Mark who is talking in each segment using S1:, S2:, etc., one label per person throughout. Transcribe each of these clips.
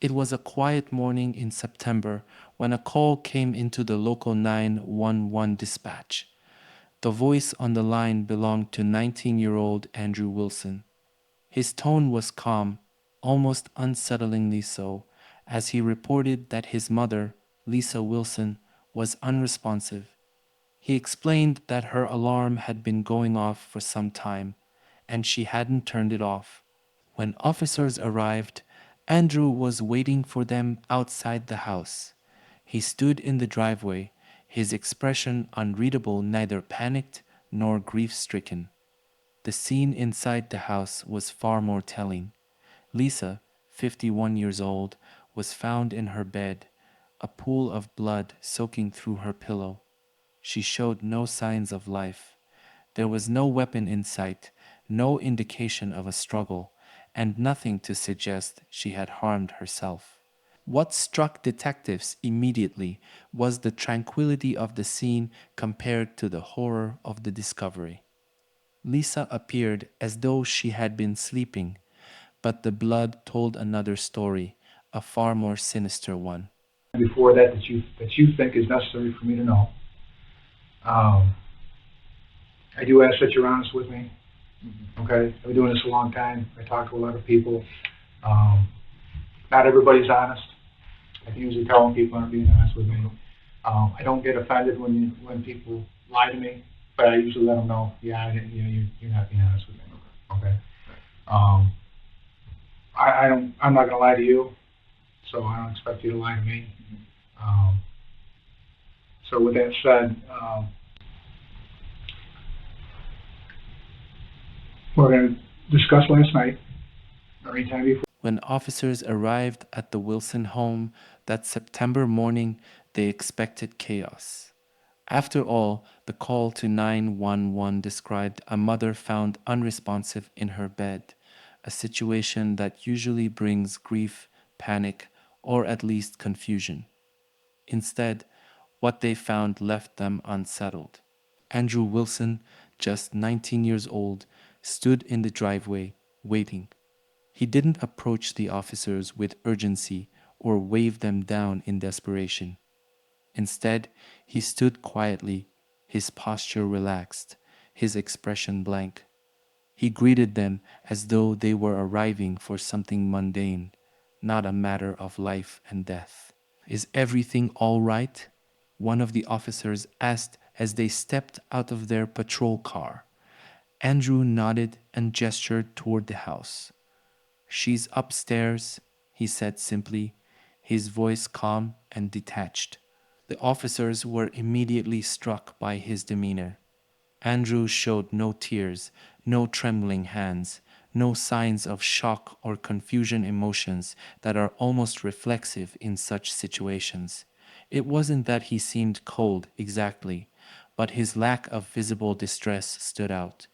S1: It was a quiet morning in September when a call came into the local 911 dispatch. The voice on the line belonged to 19-year-old Andrew Wilson. His tone was calm, almost unsettlingly so, as he reported that his mother, Lisa Wilson, was unresponsive. He explained that her alarm had been going off for some time, and she hadn't turned it off. When officers arrived, Andrew was waiting for them outside the house. He stood in the driveway, his expression unreadable, neither panicked nor grief stricken. The scene inside the house was far more telling. Lisa, 51 years old, was found in her bed, a pool of blood soaking through her pillow. She showed no signs of life. There was no weapon in sight, no indication of a struggle, and nothing to suggest she had harmed herself. What struck detectives immediately was the tranquility of the scene compared to the horror of the discovery. Lisa appeared as though she had been sleeping, but the blood told another story, a far more sinister one.
S2: Before that you think is necessary for me to know. Um, I do ask that you're honest with me. Okay, I've been doing this a long time. I talk to a lot of people. Um, Not everybody's honest. I can usually tell when people aren't being honest with me. I don't get offended when people lie to me, but I usually let them know, yeah, you're not being honest with me. Okay. Um, I'm not going to lie to you, so I don't expect you to lie to me. Um, so with that said, we're going to discuss last night or anytime before.
S1: When officers arrived at the Wilson home that September morning, they expected chaos. After all, the call to 911 described a mother found unresponsive in her bed, a situation that usually brings grief, panic, or at least confusion. Instead, what they found left them unsettled. Andrew Wilson, just 19 years old, stood in the driveway, waiting. He didn't approach the officers with urgency or wave them down in desperation. Instead, he stood quietly, his posture relaxed, his expression blank. He greeted them as though they were arriving for something mundane, not a matter of life and death. "Is everything all right?" one of the officers asked as they stepped out of their patrol car. Andrew nodded and gestured toward the house. "She's upstairs," he said simply, his voice calm and detached. The officers were immediately struck by his demeanor. Andrew showed no tears, no trembling hands, no signs of shock or confusion emotions that are almost reflexive in such situations. It wasn't that he seemed cold exactly, but his lack of visible distress stood out.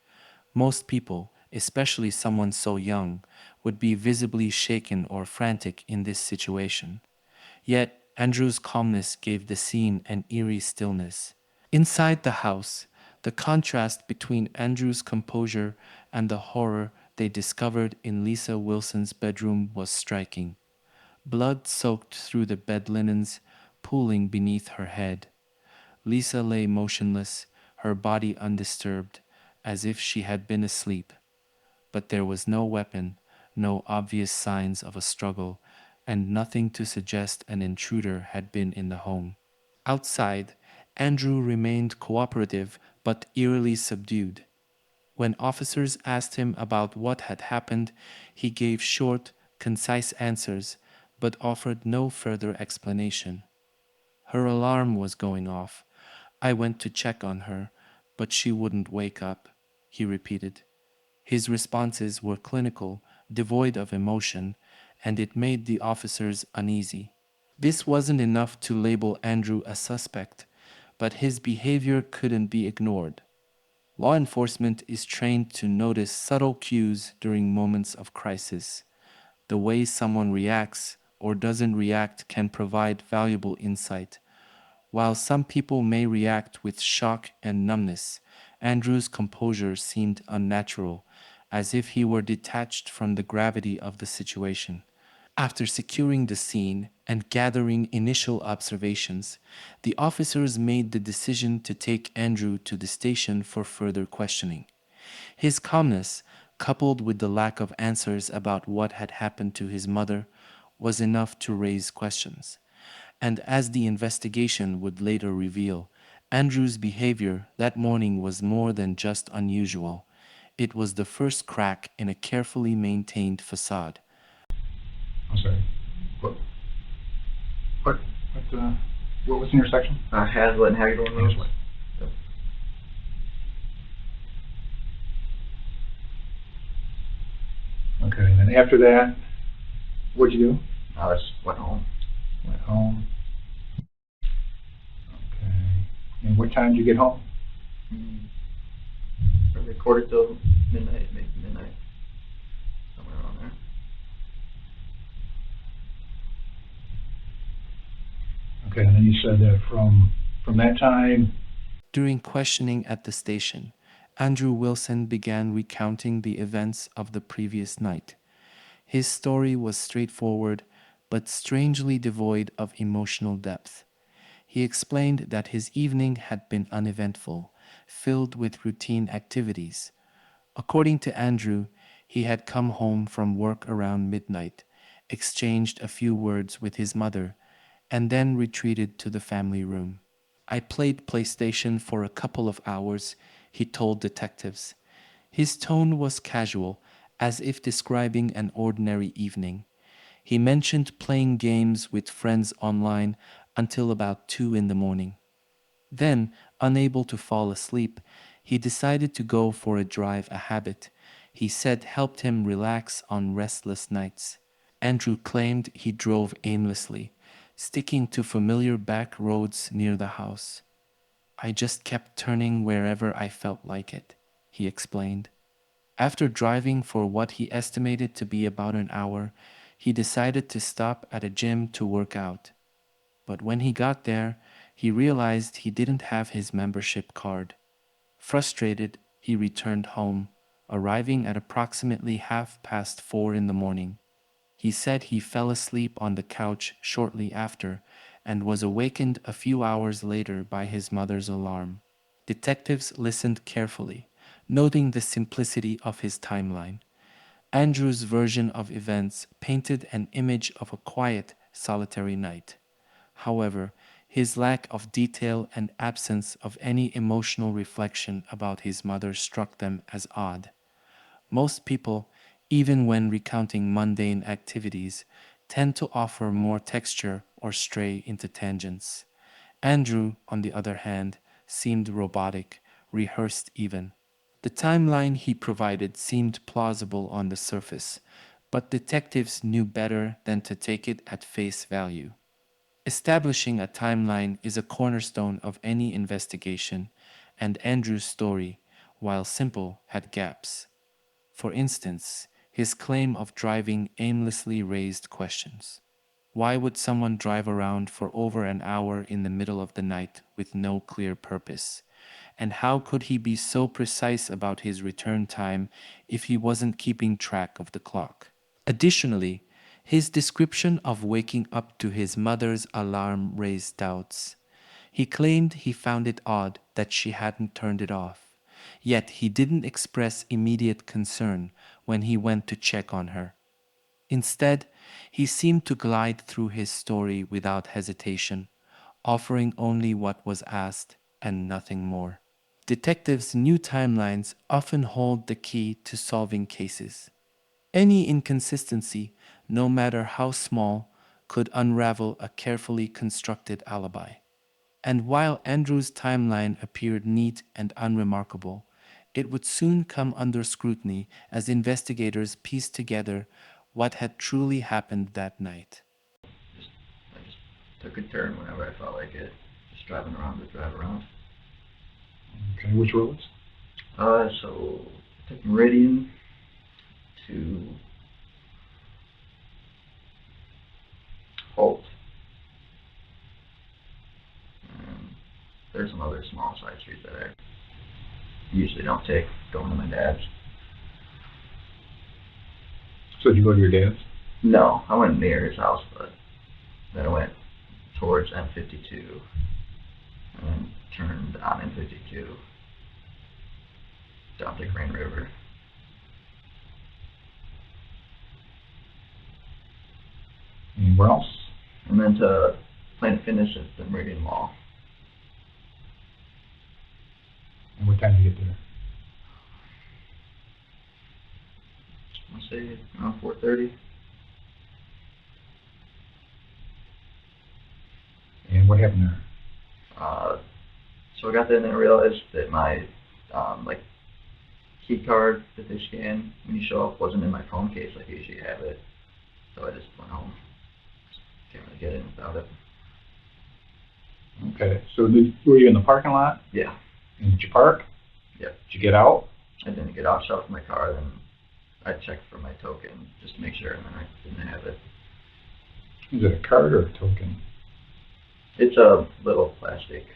S1: Most people, especially someone so young, would be visibly shaken or frantic in this situation. Yet Andrew's calmness gave the scene an eerie stillness. Inside the house, the contrast between Andrew's composure and the horror they discovered in Lisa Wilson's bedroom was striking. Blood soaked through the bed linens, pooling beneath her head. Lisa lay motionless, her body undisturbed, as if she had been asleep. But there was no weapon, no obvious signs of a struggle, and nothing to suggest an intruder had been in the home. Outside, Andrew remained cooperative but eerily subdued. When officers asked him about what had happened, he gave short, concise answers but offered no further explanation. "Her alarm was going off. I went to check on her, but she wouldn't wake up," he repeated. His responses were clinical, devoid of emotion, and it made the officers uneasy. This wasn't enough to label Andrew a suspect, but his behavior couldn't be ignored. Law enforcement is trained to notice subtle cues during moments of crisis. The way someone reacts or doesn't react can provide valuable insight. While some people may react with shock and numbness, Andrew's composure seemed unnatural, as if he were detached from the gravity of the situation. After securing the scene and gathering initial observations, the officers made the decision to take Andrew to the station for further questioning. His calmness, coupled with the lack of answers about what had happened to his mother, was enough to raise questions. And as the investigation would later reveal, Andrew's behavior that morning was more than just unusual. It was the first crack in a carefully maintained facade.
S2: I'm sorry. What, what, what was the intersection?
S3: Hazlitt and Hagedorn Road.
S2: Hazlitt.
S3: Yep.
S2: Okay, and then after that, what'd you do?
S3: I just went home.
S2: Went home. Okay. And what time did you get home?
S3: Probably quarter till midnight, maybe midnight. Somewhere around there.
S2: Okay, and then you said that from that time.
S1: During questioning at the station, Andrew Wilson began recounting the events of the previous night. His story was straightforward, but strangely devoid of emotional depth. He explained that his evening had been uneventful, filled with routine activities. According to Andrew, he had come home from work around midnight, exchanged a few words with his mother, and then retreated to the family room. I played PlayStation for a couple of hours, he told detectives. His tone was casual, as if describing an ordinary evening. He mentioned playing games with friends online until about 2 in the morning. Then, unable to fall asleep, he decided to go for a drive, a habit he said helped him relax on restless nights. Andrew claimed he drove aimlessly, sticking to familiar back roads near the house. I just kept turning wherever I felt like it, he explained. After driving for what he estimated to be about an hour, he decided to stop at a gym to work out. But when he got there, he realized he didn't have his membership card. Frustrated, he returned home, arriving at approximately 4:30 in the morning. He said he fell asleep on the couch shortly after and was awakened a few hours later by his mother's alarm. Detectives listened carefully, noting the simplicity of his timeline. Andrew's version of events painted an image of a quiet, solitary night. However, his lack of detail and absence of any emotional reflection about his mother struck them as odd. Most people, even when recounting mundane activities, tend to offer more texture or stray into tangents. Andrew, on the other hand, seemed robotic, rehearsed even. The timeline he provided seemed plausible on the surface, but detectives knew better than to take it at face value. Establishing a timeline is a cornerstone of any investigation, and Andrew's story, while simple, had gaps. For instance, his claim of driving aimlessly raised questions. Why would someone drive around for over an hour in the middle of the night with no clear purpose? And how could he be so precise about his return time if he wasn't keeping track of the clock? Additionally, his description of waking up to his mother's alarm raised doubts. He claimed he found it odd that she hadn't turned it off, yet he didn't express immediate concern when he went to check on her. Instead, he seemed to glide through his story without hesitation, offering only what was asked and nothing more. Detectives' new timelines often hold the key to solving cases. Any inconsistency, no matter how small, could unravel a carefully constructed alibi. And while Andrew's timeline appeared neat and unremarkable, it would soon come under scrutiny as investigators pieced together what had truly happened that night.
S3: I just took a turn whenever I felt like it. Just driving around to drive around.
S2: Okay, which roads?
S3: So I took Meridian to Holt. And there's some other small side streets that I usually don't take going to my dad's.
S2: So did you go to your dad's?
S3: No, I went near his house, but then I went towards M52 and then turned on M52 down to Green River.
S2: Anywhere else?
S3: And then to Planet Fitness at the Meridian Mall.
S2: And what time did you get there?
S3: I say around 4:30.
S2: And what happened there?
S3: So I got there and then I realized that my like key card that they scan when you show up wasn't in my phone case like I usually have it. So I just went home. Can't really get in without it.
S2: Okay, so were you in the parking lot?
S3: Yeah.
S2: And did you park?
S3: Yep.
S2: Did you get out?
S3: I didn't get out, shut off my car, then I checked for my token just to make sure, and then I didn't have it.
S2: Is it a card or a token?
S3: It's a little plastic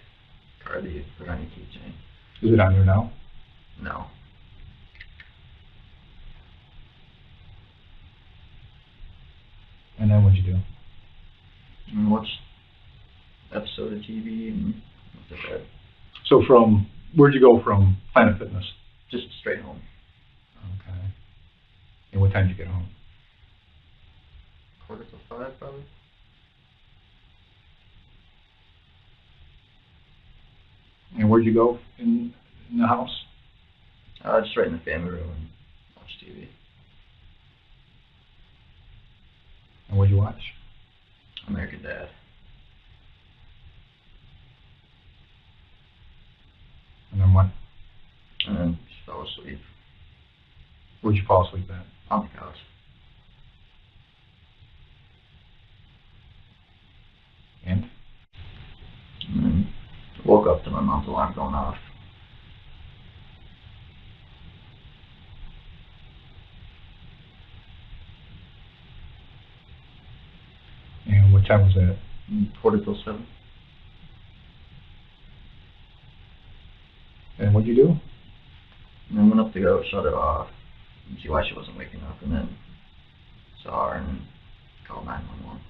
S3: card that you put on your keychain.
S2: Is it on there now?
S3: No.
S2: And then what'd you do?
S3: And watched episode of TV and went to bed.
S2: So where'd you go from Planet Fitness?
S3: Just straight home.
S2: Okay. And what time did you get home?
S3: 4:45 probably.
S2: And where'd you go in the house?
S3: Just right in the family room and watch TV.
S2: And what'd you watch?
S3: American Dad.
S2: And then what?
S3: And then just fell asleep
S2: Where'd you fall asleep at?
S3: on the couch.
S2: And?
S3: And then woke up to my mom's alarm going off.
S2: And what time was that?
S3: 7:45.
S2: And what'd you do?
S3: And then went up to go shut it off and see why she wasn't waking up, and then saw her and called 911.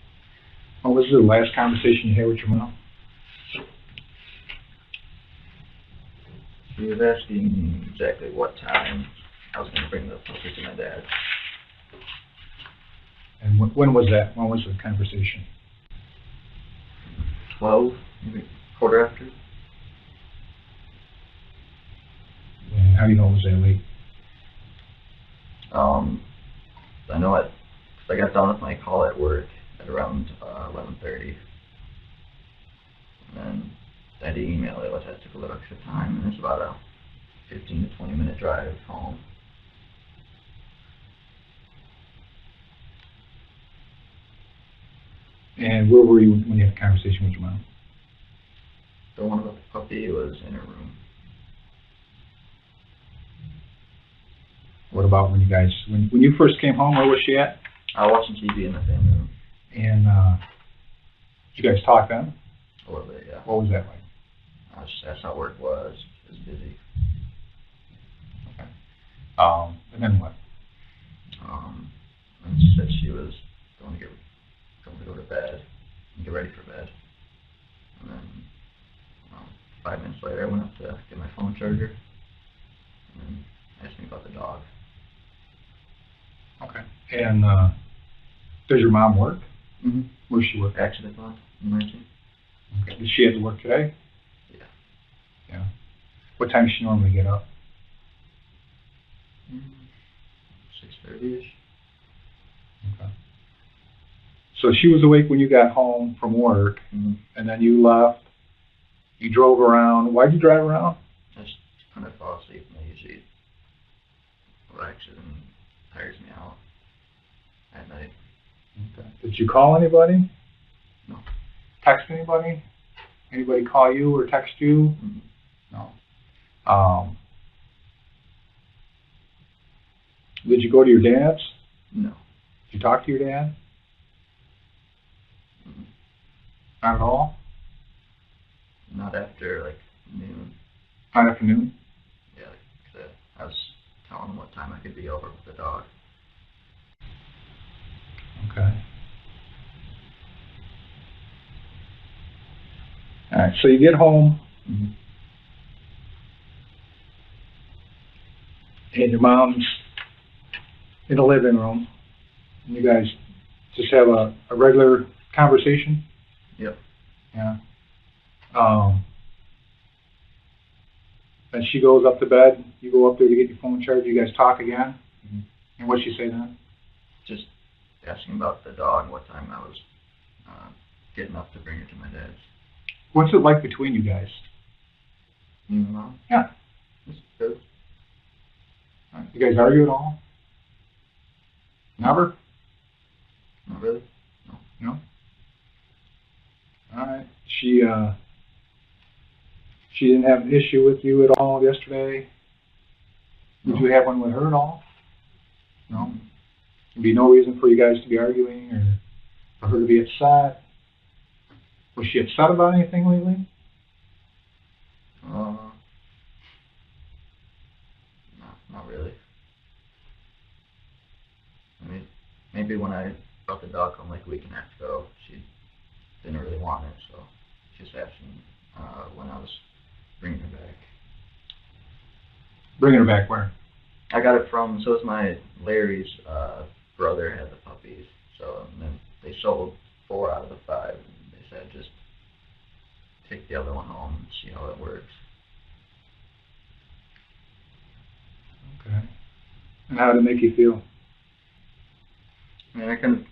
S2: What was the last conversation you had with your mom?
S3: She was asking exactly what time I was going to bring the puppy to my dad.
S2: And when was that? When was the conversation?
S3: 12, maybe quarter after.
S2: And how do you know it was that late?
S3: I know it, cause I got done with my call at work at around 11:30. And then I had to email it, which took a little extra time, and it's about a 15 to 20 minute drive home.
S2: And where were you when you had a conversation with your mom?
S3: The one about the puppy was in her room.
S2: What about when you first came home, where was she at?
S3: I was watching TV in the family room.
S2: And did you guys talk then?
S3: A little bit, yeah.
S2: What was that like?
S3: I just asked how work was. It was busy.
S2: Okay. And then what?
S3: And she said she was going to go to bed and get ready for bed. And then 5 minutes later, I went up to get my phone charger and then asked me about the dog.
S2: Okay. And does your mom work?
S3: Mm-hmm.
S2: Where does she work?
S3: Accident bond, emergency.
S2: Okay. Does she have to work today?
S3: Yeah.
S2: Yeah. What time does she normally get up?
S3: 6:30ish.
S2: Okay. So she was awake when you got home from work,
S3: Mm-hmm.
S2: and then you left. You drove around. Why'd you drive around?
S3: I just kind of fall asleep and I usually relax it and tires me out at night.
S2: Okay. Did you call anybody?
S3: No.
S2: Text anybody? Anybody call you or text you?
S3: Mm-hmm.
S2: No. Did you go to your dad's?
S3: No.
S2: Did you talk to your dad?
S3: Mm-hmm.
S2: Not at all?
S3: Not after like noon.
S2: Not afternoon?
S3: Yeah, cause I was telling him what time I could be over with the dog.
S2: All right, so you get home,
S3: Mhm.
S2: and your mom's in the living room, and you guys just have a regular conversation?
S3: Yep.
S2: Yeah. Then she goes up to bed, you go up there to get your phone charged, you guys talk again?
S3: Mhm.
S2: And what'd she say then?
S3: Just asking about the dog, what time I was getting up to bring her to my dad's.
S2: What's it like between you guys?
S3: Me and my mom?
S2: Yeah.
S3: It's good.
S2: You guys argue at all? Never?
S3: Not really.
S2: No? Alright. She didn't have an issue with you at all yesterday? Did you have one with her at all? No? There'd be no reason for you guys to be arguing or for her to be upset? Was she upset about anything lately?
S3: No, not really. I mean, maybe when I brought the dog home like a week and a half ago, she didn't really want it, so just asking when I was bringing her back.
S2: Bringing her back where?
S3: I got it from, so it's my Larry's brother had the puppies, so and then they sold 4 out of the 5, and they said just take the other one home and see how it works.
S2: Okay. And how did it make you feel?
S3: I mean, I kind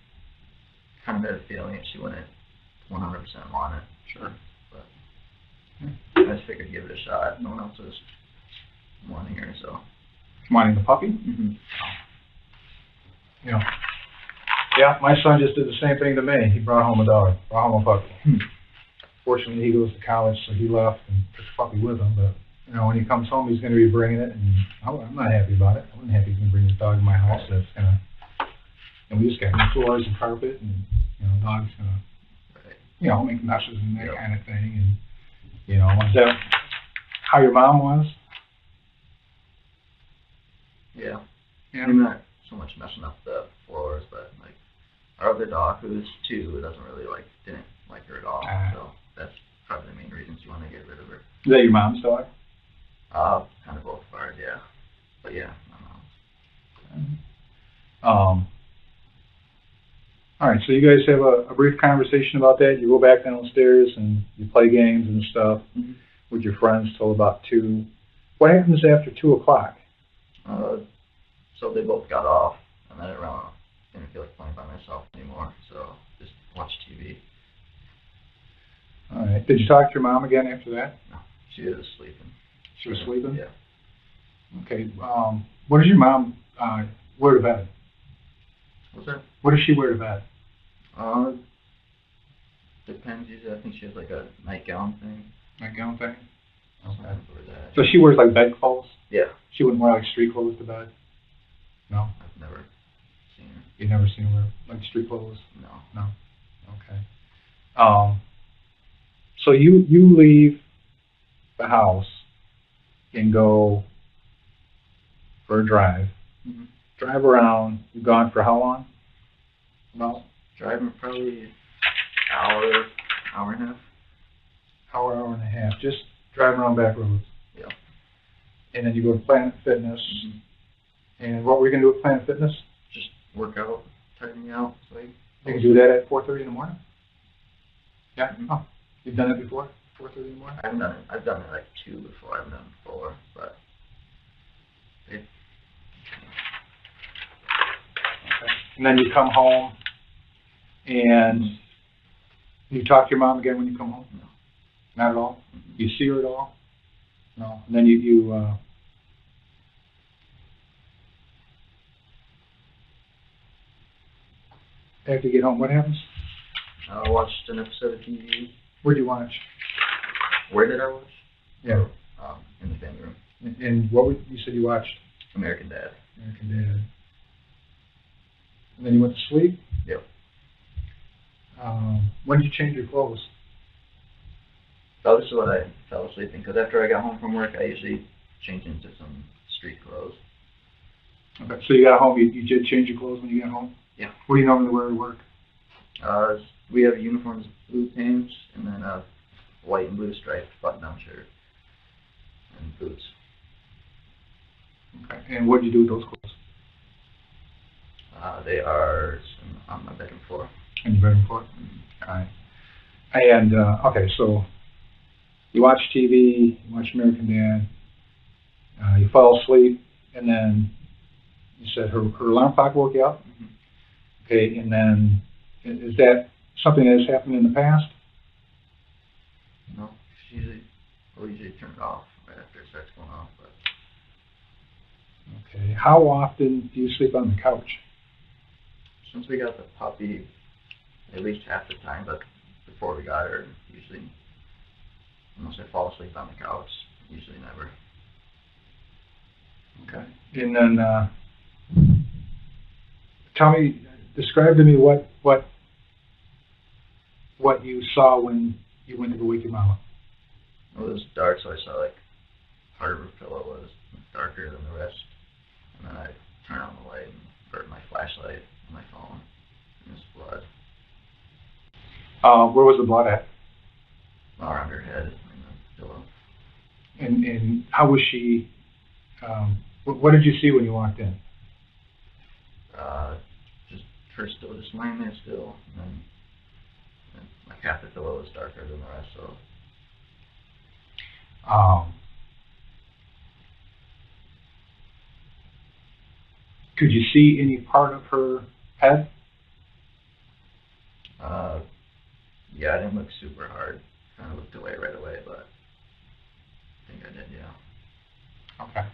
S3: of had a feeling that she wouldn't 100% want it.
S2: Sure.
S3: But I just figured give it a shot. No one else was wanting her, so.
S2: Wanting the puppy?
S3: Mm-hmm.
S2: Yeah. Yeah, my son just did the same thing to me. He brought home a dog, brought home a puppy. Fortunately, he goes to college, so he left and took the puppy with him. But, you know, when he comes home, he's going to be bringing it, and I'm not happy about it. I wasn't happy he's going to bring this dog in my house. That's going to, and we just got new floors and carpet, and, you know, dog's going to, you know, make messes and that kind of thing. And, you know, is that how your mom was?
S3: Yeah.
S2: Yeah.
S3: Maybe not so much messing up the floors, but like our other dog, who's 2, didn't like her at all. So that's probably the main reasons you want to get rid of her.
S2: Is that your mom's dog?
S3: Kind of both of ours, yeah. But yeah, my mom's.
S2: All right, so you guys have a brief conversation about that. You go back downstairs and you play games and stuff with your friends till about 2. What happens after 2 o'clock?
S3: So they both got off, and then around, I didn't feel like playing by myself anymore, so just watch TV.
S2: All right. Did you talk to your mom again after that?
S3: No, she was sleeping.
S2: She was sleeping?
S3: Yeah.
S2: Okay. What does your mom wear to bed?
S3: What's that?
S2: What does she wear to bed?
S3: Depends. Usually, I think she has like a nightgown thing.
S2: Nightgown thing? Okay.
S3: That.
S2: So she wears like bed clothes?
S3: Yeah.
S2: She wouldn't wear like street clothes to bed? No?
S3: I've never seen her.
S2: You've never seen her wear like street clothes?
S3: No.
S2: No. Okay. So you leave the house and go for a drive.
S3: Mm-hmm.
S2: Drive around. You're gone for how long? About
S3: Driving probably hour and a half.
S2: hour and a half. Just driving around back roads.
S3: Yeah.
S2: And then you go to Planet Fitness.
S3: Mm-hmm.
S2: And what were you gonna do at Planet Fitness?
S3: Just work out, tighten me out. So
S2: You can do that at 4:30 in the morning. Yeah.
S3: Mm-hmm.
S2: Oh, you've done it before? 4:30 in the morning.
S3: I haven't done it. I've done it like 2 before. I haven't done it 4, but it.
S2: Okay. And then you come home, and you talk to your mom again when you come home?
S3: No.
S2: Not at all?
S3: Mm-hmm.
S2: You see her at all? No. And then you after you get home, what happens?
S3: I watched an episode of TV.
S2: Where'd you watch?
S3: Where did I watch?
S2: Yeah.
S3: In the family room.
S2: And what you said you watched?
S3: American Dad.
S2: American Dad. And then you went to sleep?
S3: Yep.
S2: When did you change your clothes?
S3: So this is what I fell asleep in, because after I got home from work, I usually change into some street clothes.
S2: Okay, so you got home, you did change your clothes when you got home?
S3: Yeah.
S2: What do you normally wear to work?
S3: We have uniforms, blue pants, and then white and blue striped button-down shirt and boots.
S2: Okay. And what did you do with those clothes?
S3: They are on my bedroom floor.
S2: In your bedroom floor? All right. And, okay, so you watch TV, you watch American Dad, you fall asleep, and then you said her alarm clock woke you up?
S3: Mm-hmm.
S2: Okay, and then is that something that has happened in the past?
S3: No, we'll usually turn it off right after it starts going off. But
S2: Okay, how often do you sleep on the couch?
S3: since we got the puppy, at least half the time, but before we got her, usually, unless I fall asleep on the couch, usually never.
S2: Okay, and then describe to me what you saw when you went to go wake your mama.
S3: It was dark, so I saw like part of her pillow was darker than the rest, and then I turned on the light and burnt my flashlight on my phone, and there's blood
S2: Where was the blood at?
S3: all around her head and the pillow.
S2: And how was she? What did you see when you walked in?
S3: Just her still just lying there still, and like half the pillow was darker than the rest, so
S2: Could you see any part of her head?
S3: yeah, I didn't look super hard. Kind of looked away right away, but I think I did, yeah.
S2: Okay.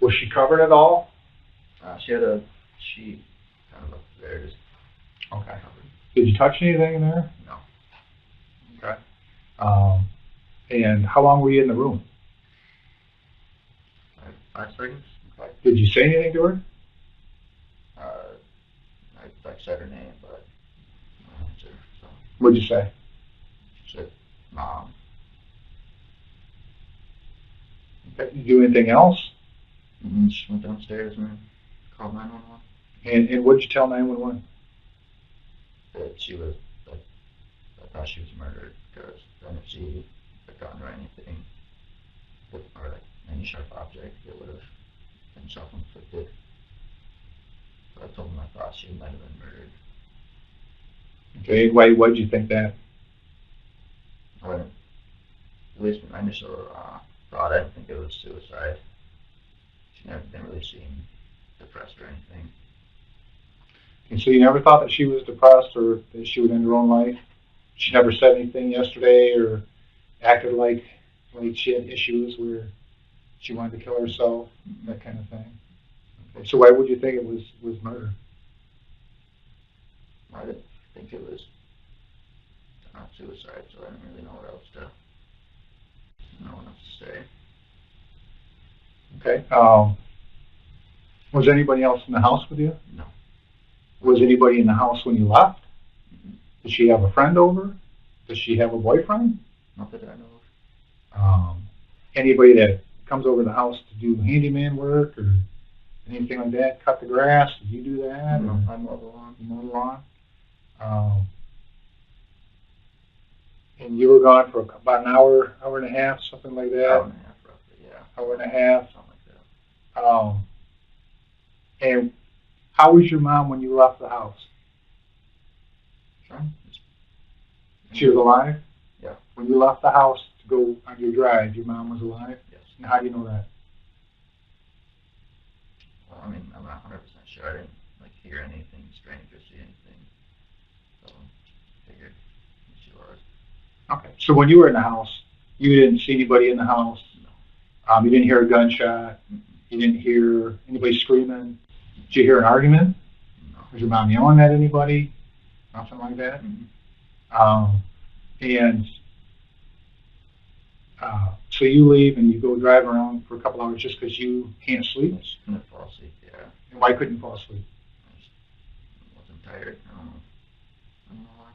S2: Was she covered at all?
S3: She had a sheet kind of up there, just
S2: Okay.
S3: covered.
S2: Did you touch anything in there?
S3: No.
S2: Okay. And how long were you in the room?
S3: 5 seconds.
S2: Okay. Did you say anything to her?
S3: I said her name, but no answer. So
S2: What'd you say?
S3: she said, "Mom."
S2: Okay. Did you do anything else?
S3: And she went downstairs and called 911.
S2: And what'd you tell 911?
S3: That she was, I thought she was murdered, because then if she had gotten her anything, or like any sharp object, it would have been self-inflicted. So I told them I thought she might have been murdered.
S2: Okay. Why'd you think that?
S3: At least my initial thought, I didn't think it was suicide. She never didn't really seem depressed or anything.
S2: And so you never thought that she was depressed or that she would end her own life? She never said anything yesterday or acted like she had issues where she wanted to kill herself, that kind of thing. Okay. So why would you think it was murder?
S3: I didn't think it was suicide, so I didn't really know what else to say.
S2: Okay. Was anybody else in the house with you?
S3: No.
S2: Was anybody in the house when you left?
S3: Mm-hmm.
S2: Did she have a friend over? Does she have a boyfriend?
S3: Not that I know of.
S2: Anybody that comes over the house to do handyman work or anything like that? Cut the grass? Did you do that?
S3: No,
S2: Or
S3: I mowed the lawn.
S2: you mow the lawn? And you were gone for about an hour and a half, something like that?
S3: Hour and a half, roughly, yeah.
S2: Hour and a half.
S3: Something like that.
S2: And how was your mom when you left the house?
S3: Sure.
S2: She was alive?
S3: Yeah.
S2: When you left the house to go on your drive, your mom was alive?
S3: Yes.
S2: And how do you know that?
S3: Well, I mean, I'm not 100% sure. I didn't hear anything strange or see anything, so I figured she was.
S2: Okay. So when you were in the house, you didn't see anybody in the house?
S3: No.
S2: You didn't hear a gunshot?
S3: Mm-mm.
S2: You didn't hear anybody screaming? Did you hear an argument?
S3: No.
S2: Was your mom yelling at anybody? Nothing like that?
S3: Mm-hmm.
S2: And so you leave and you go drive around for a couple hours just because you can't sleep?
S3: I just couldn't fall asleep, yeah.
S2: And why couldn't you fall asleep?
S3: I just wasn't tired. I don't know why.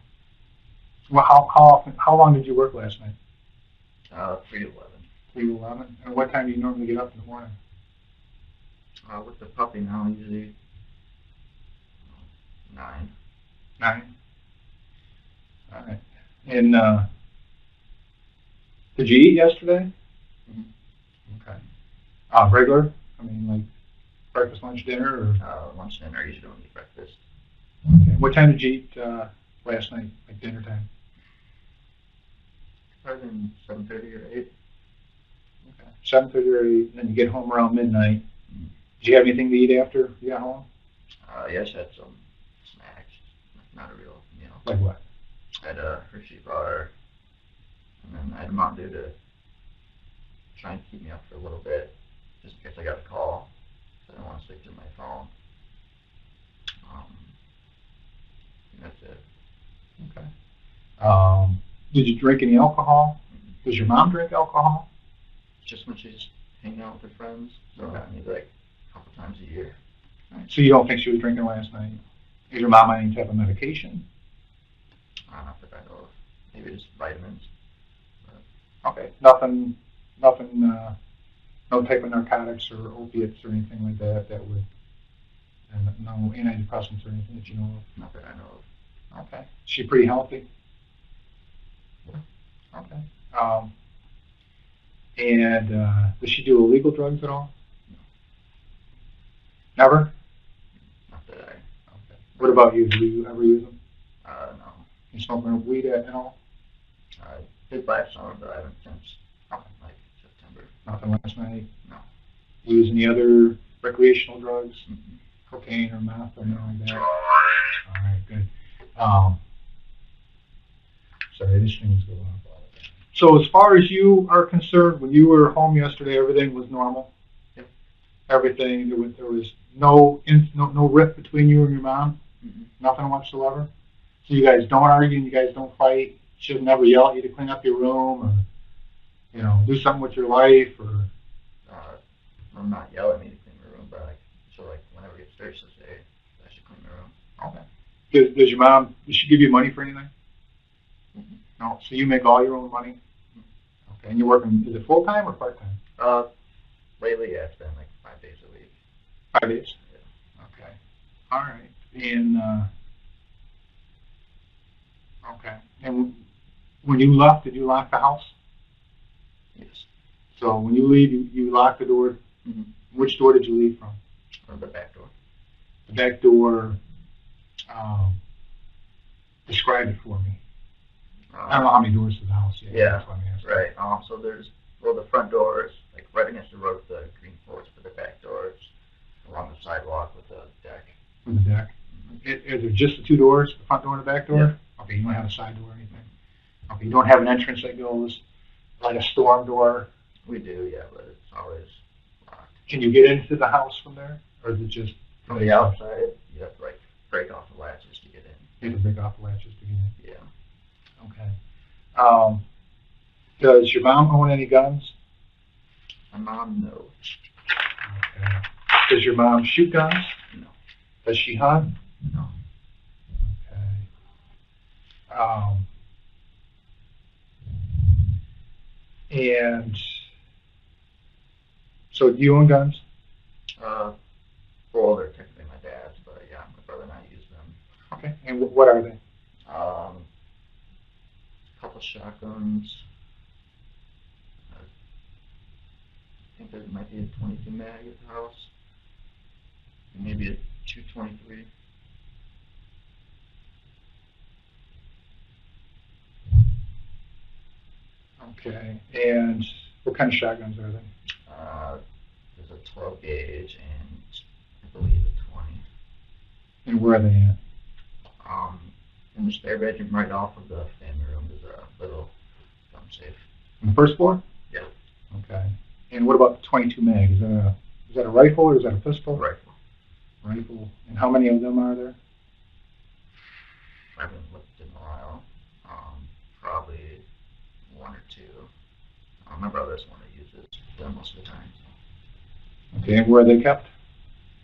S2: Well, how long did you work last night?
S3: 3 to 11.
S2: 3 to 11? And what time do you normally get up in the morning?
S3: With the puppy now, usually 9.
S2: 9? All right. And Did you eat yesterday?
S3: Mhm.
S2: Okay. Regular? I mean, like breakfast, lunch, dinner, or?
S3: Lunch, dinner. I usually don't eat breakfast.
S2: Okay. What time did you eat last night? Like dinner time?
S3: Probably been 7:30 or 8.
S2: Okay. 7:30 or 8, and then you get home around midnight.
S3: Mhm.
S2: Did you have anything to eat after you got home?
S3: Yes, I had some snacks. Not a real meal.
S2: Like what?
S3: I had a Hershey bar, and then I had a Mountain Dew to try and keep me up for a little bit, just in case I got a call. So I don't want to sleep through my phone. And that's it.
S2: Okay. Did you drink any alcohol? Does your mom drink alcohol?
S3: Just when she's hanging out with her friends, so
S2: Okay.
S3: maybe like a couple times a year.
S2: Right. So you don't think she was drinking last night? Is your mom on any type of medication?
S3: Not that I know of. Maybe just vitamins.
S2: Okay. Nothing, no type of narcotics or opiates or anything like that that would, and no antidepressants or anything that you know
S3: Not that I know of.
S2: of? Okay. Is she pretty healthy?
S3: Yeah.
S2: Okay. And does she do illegal drugs at all?
S3: No.
S2: Never?
S3: Not that I.
S2: Okay. What about you? Do you ever use them?
S3: No.
S2: You smoke weed at all?
S3: I did last summer, but I haven't since like September.
S2: Nothing last night?
S3: No.
S2: Use any other recreational drugs?
S3: Mm-hmm.
S2: Cocaine or meth or anything like that? All right, good. Um, Sorry, this thing's going off all the time. So as far as you are concerned, when you were home yesterday, everything was normal?
S3: Yep.
S2: Everything, there was no rift between you and your mom?
S3: Mm-hmm.
S2: Nothing whatsoever? So you guys don't argue and you guys don't fight? She doesn't ever yell at you to clean up your room or, do something with your life or?
S3: I'm not yelling at me to clean my room, but whenever it gets dirty, she'll say I should clean my room.
S2: Okay. Does your mom, does she give you money for anything?
S3: Mm-hmm.
S2: No, so you make all your own money? Okay, and you're working, is it full-time or part-time?
S3: Lately, yeah, it's been like 5 days a week.
S2: 5 days?
S3: Yeah.
S2: Okay, all right. And, okay, and when you left, did you lock the house?
S3: Yes.
S2: So when you leave, you lock the door?
S3: Mm-hmm.
S2: Which door did you leave from?
S3: Or the back door.
S2: The back door, describe it for me. I don't know how many doors to the house yet.
S3: Yeah,
S2: That's what I'm asking.
S3: right. So there's, the front door is like right against the road with the green porch, but the back door is along the sidewalk with the deck.
S2: With the deck? Are there just the two doors, the front door and the back door?
S3: Yeah.
S2: Okay, you don't have a side door or anything? Okay, you don't have an entrance that goes like a storm door?
S3: We do, yeah, but it's always locked.
S2: Can you get into the house from there? Or is it just
S3: From the outside, you have to like break off the latches to get in.
S2: You have to break off the latches to get in?
S3: Yeah.
S2: Okay. Does your mom own any guns?
S3: My mom, no.
S2: Okay. Does your mom shoot guns?
S3: No.
S2: Does she hunt?
S3: No.
S2: Okay. And so do you own guns?
S3: Well, they're technically my dad's, but yeah, my brother and I use them.
S2: Okay. And what are they?
S3: A couple shotguns. I think there might be a 22 mag at the house. Maybe a 223.
S2: Okay. And what kind of shotguns are they?
S3: There's a 12 gauge and I believe a 20.
S2: And where are they at?
S3: In the spare bedroom right off of the family room, there's a little gun safe.
S2: On the first floor?
S3: Yeah.
S2: Okay. And what about the 22 mag? Is that a rifle or is that a pistol?
S3: Rifle.
S2: Rifle. And how many of them are there?
S3: I haven't looked in a while. Probably one or two. My brother's one that uses them most of the time. So.
S2: Okay. And where are they kept?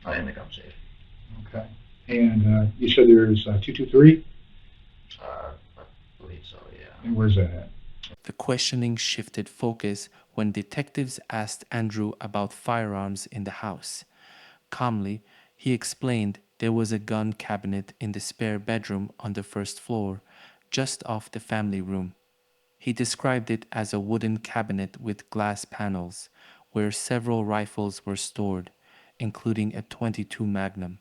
S3: In the gun safe.
S2: Okay. And you said there's 223?
S3: I believe so, yeah.
S2: And where's that at?
S1: The questioning shifted focus when detectives asked Andrew about firearms in the house. Calmly, he explained there was a gun cabinet in the spare bedroom on the first floor, just off the family room. He described it as a wooden cabinet with glass panels where several rifles were stored, including a 22 Magnum.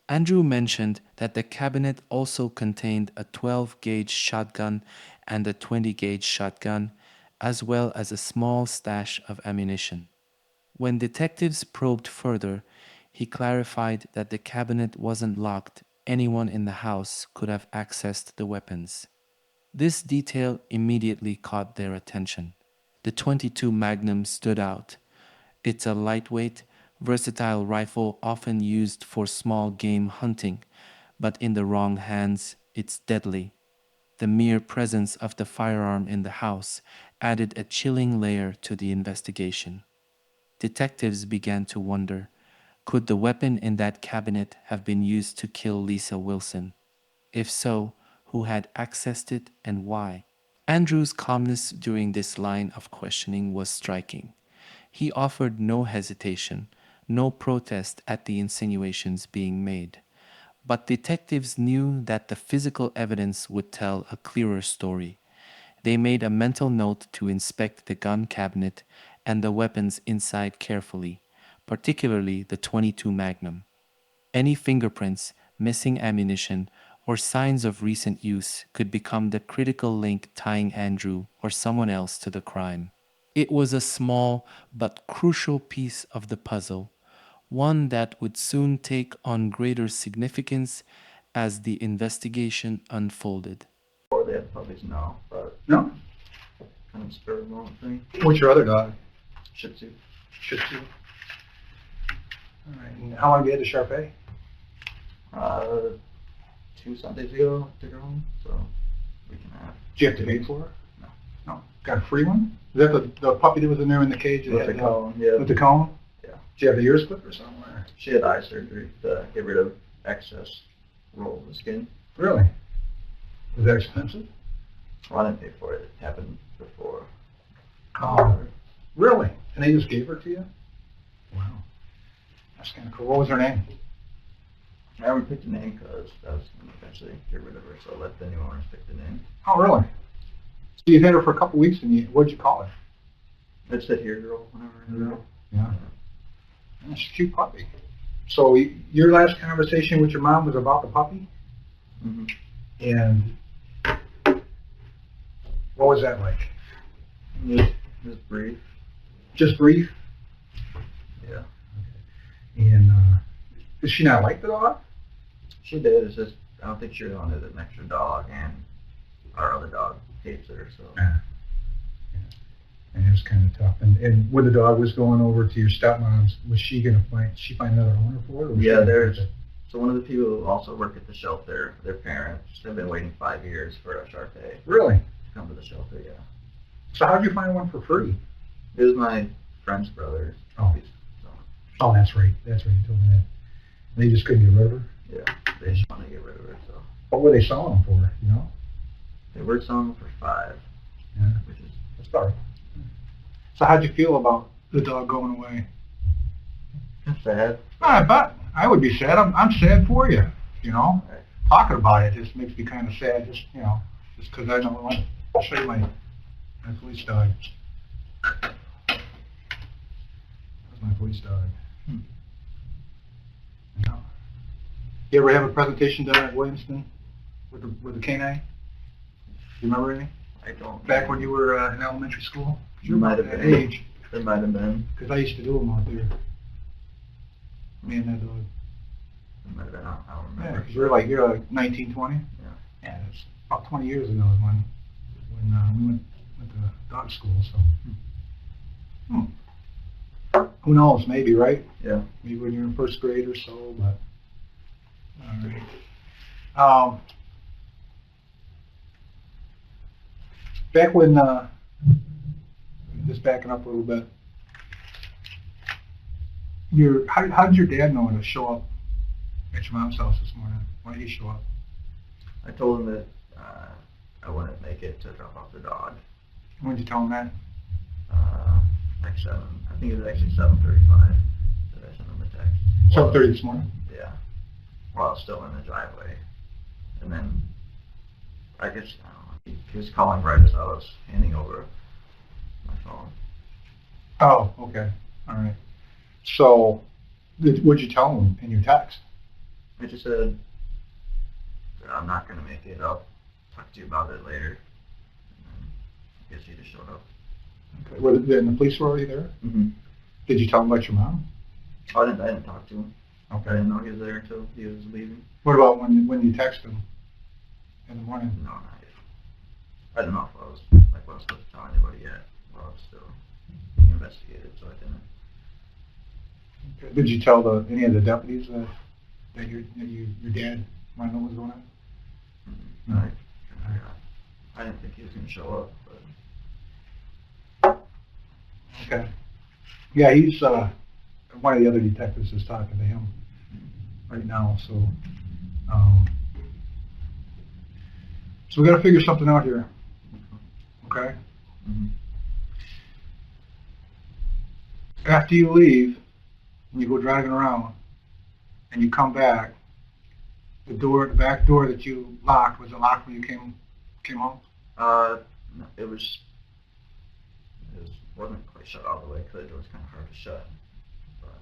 S1: Andrew mentioned that the cabinet also contained a 12-gauge shotgun and a 20-gauge shotgun, as well as a small stash of ammunition. When detectives probed further, he clarified that the cabinet wasn't locked. Anyone in the house could have accessed the weapons. This detail immediately caught their attention. The 22 Magnum stood out. It's a lightweight, versatile rifle often used for small game hunting, but in the wrong hands, it's deadly. The mere presence of the firearm in the house added a chilling layer to the investigation. Detectives began to wonder, could the weapon in that cabinet have been used to kill Lisa Wilson? If so, who had accessed it and why? Andrew's calmness during this line of questioning was striking. He offered no hesitation, no protest at the insinuations being made. But detectives knew that the physical evidence would tell a clearer story. They made a mental note to inspect the gun cabinet and the weapons inside carefully, particularly the 22 Magnum. Any fingerprints, missing ammunition, or signs of recent use could become the critical link tying Andrew or someone else to the crime. It was a small but crucial piece of the puzzle, one that would soon take on greater significance as the investigation unfolded.
S3: Or they had puppies now, but
S2: No?
S3: kind of spur of the moment thing.
S2: What's your other dog?
S3: Shih Tzu.
S2: Shih Tzu. All right. And how long have you had the Shar-Pei?
S3: 2 Sundays ago, took her home, so we can have.
S2: Do you have to pay for her?
S3: No.
S2: No. Got a free one? Is that the puppy that was in there in the cage?
S3: With the cone, yeah.
S2: With the cone?
S3: Yeah.
S2: Do you have the ears clipped or something? Or?
S3: She had eye surgery to get rid of excess roll of the skin.
S2: Really? Was that expensive?
S3: Well, I didn't pay for it. It happened before.
S2: Oh, really? And they just gave her to you? Wow. That's kind of cool. What was her name?
S3: I haven't picked a name because I was going to eventually get rid of her, so I'll let the new owners pick the name.
S2: Oh, really? So you've had her for a couple weeks, and what'd you call her?
S3: I just said here girl whenever.
S2: Yeah. That's a cute puppy. So your last conversation with your mom was about the puppy?
S3: Mm-hmm.
S2: And what was that like?
S3: Just brief.
S2: Just brief?
S3: Yeah.
S2: And does she not like the dog?
S3: She did. It's just I don't think she really wanted an extra dog, and our other dog hates her. So.
S2: Yeah. And it was kind of tough. And when the dog was going over to your stepmom's, was she gonna find another owner for it? Or was
S3: Yeah,
S2: she
S3: there's. So one of the people who also work at the shelter, their parents have been waiting 5 years for a Shar-Pei
S2: Really?
S3: to come to the shelter. Yeah.
S2: So how'd you find one for free?
S3: It was my friend's brother.
S2: Oh.
S3: So,
S2: Oh, that's right. That's right. You told me that. And they just couldn't get rid of her.
S3: yeah, they just want to get rid of her. So
S2: What were they selling them for? You know?
S3: they were selling them for 5,
S2: Yeah.
S3: which is
S2: That's about right. So how'd you feel about the dog going away?
S3: sad.
S2: But I would be sad. I'm sad for you. You know,
S3: Right.
S2: talking about it just makes me kind of sad. Just just because I know. I'll show you my police dog. That's my police dog.
S3: Hmm.
S2: Yeah. You ever have a presentation done at Williamston with the canine? Do you remember any?
S3: I don't.
S2: Back when you were in elementary school?
S3: You might have
S2: that
S3: been.
S2: age.
S3: There might have been.
S2: Because I used to do them out there. Me and that dog.
S3: There might have been. I don't
S2: Yeah,
S3: remember.
S2: because you're like 19, 20?
S3: Yeah.
S2: Yeah, it's about 20 years ago is when we went to dog school, so. Who knows, maybe, right?
S3: Yeah.
S2: Maybe when you're in first grade or so, but. All right. Back when, just backing up a little bit, how did your dad know to show up at your mom's house this morning? Why did he show up?
S3: I told him that I wouldn't make it to drop off the dog.
S2: When did you tell him that?
S3: Like 7. I think it was actually 7:35 that I sent him a text.
S2: 7:30 this morning?
S3: Yeah. While I was still in the driveway. And then, I guess, I don't know, He was calling right as I was handing over my phone.
S2: Oh, okay. All right. So, what'd you tell him in your text?
S3: I just said, I'm not going to make it. I'll talk to you about it later. And then I guess he just showed up.
S2: Okay. Were the police were already there?
S3: Mm-hmm.
S2: Did you tell him about your mom?
S3: I didn't talk to him. I
S2: Okay.
S3: didn't know he was there until he was leaving.
S2: What about when you texted him in the morning?
S3: No, not yet. I didn't know if I was supposed to tell anybody yet. Well, I was still being investigated, so I didn't.
S2: Okay. Did you tell any of the deputies that your dad wanted to know what was going on?
S3: Mm-hmm.
S2: No.
S3: I didn't think he was going to show up, but
S2: Okay. Yeah, he's one of the other detectives is talking to him right now. So, so we got to figure something out here. Okay.
S3: mm-hmm.
S2: After you leave, and you go driving around, and you come back, the back door that you locked, was it locked when you came home?
S3: No, it wasn't quite shut all the way because it was kind of hard to shut. But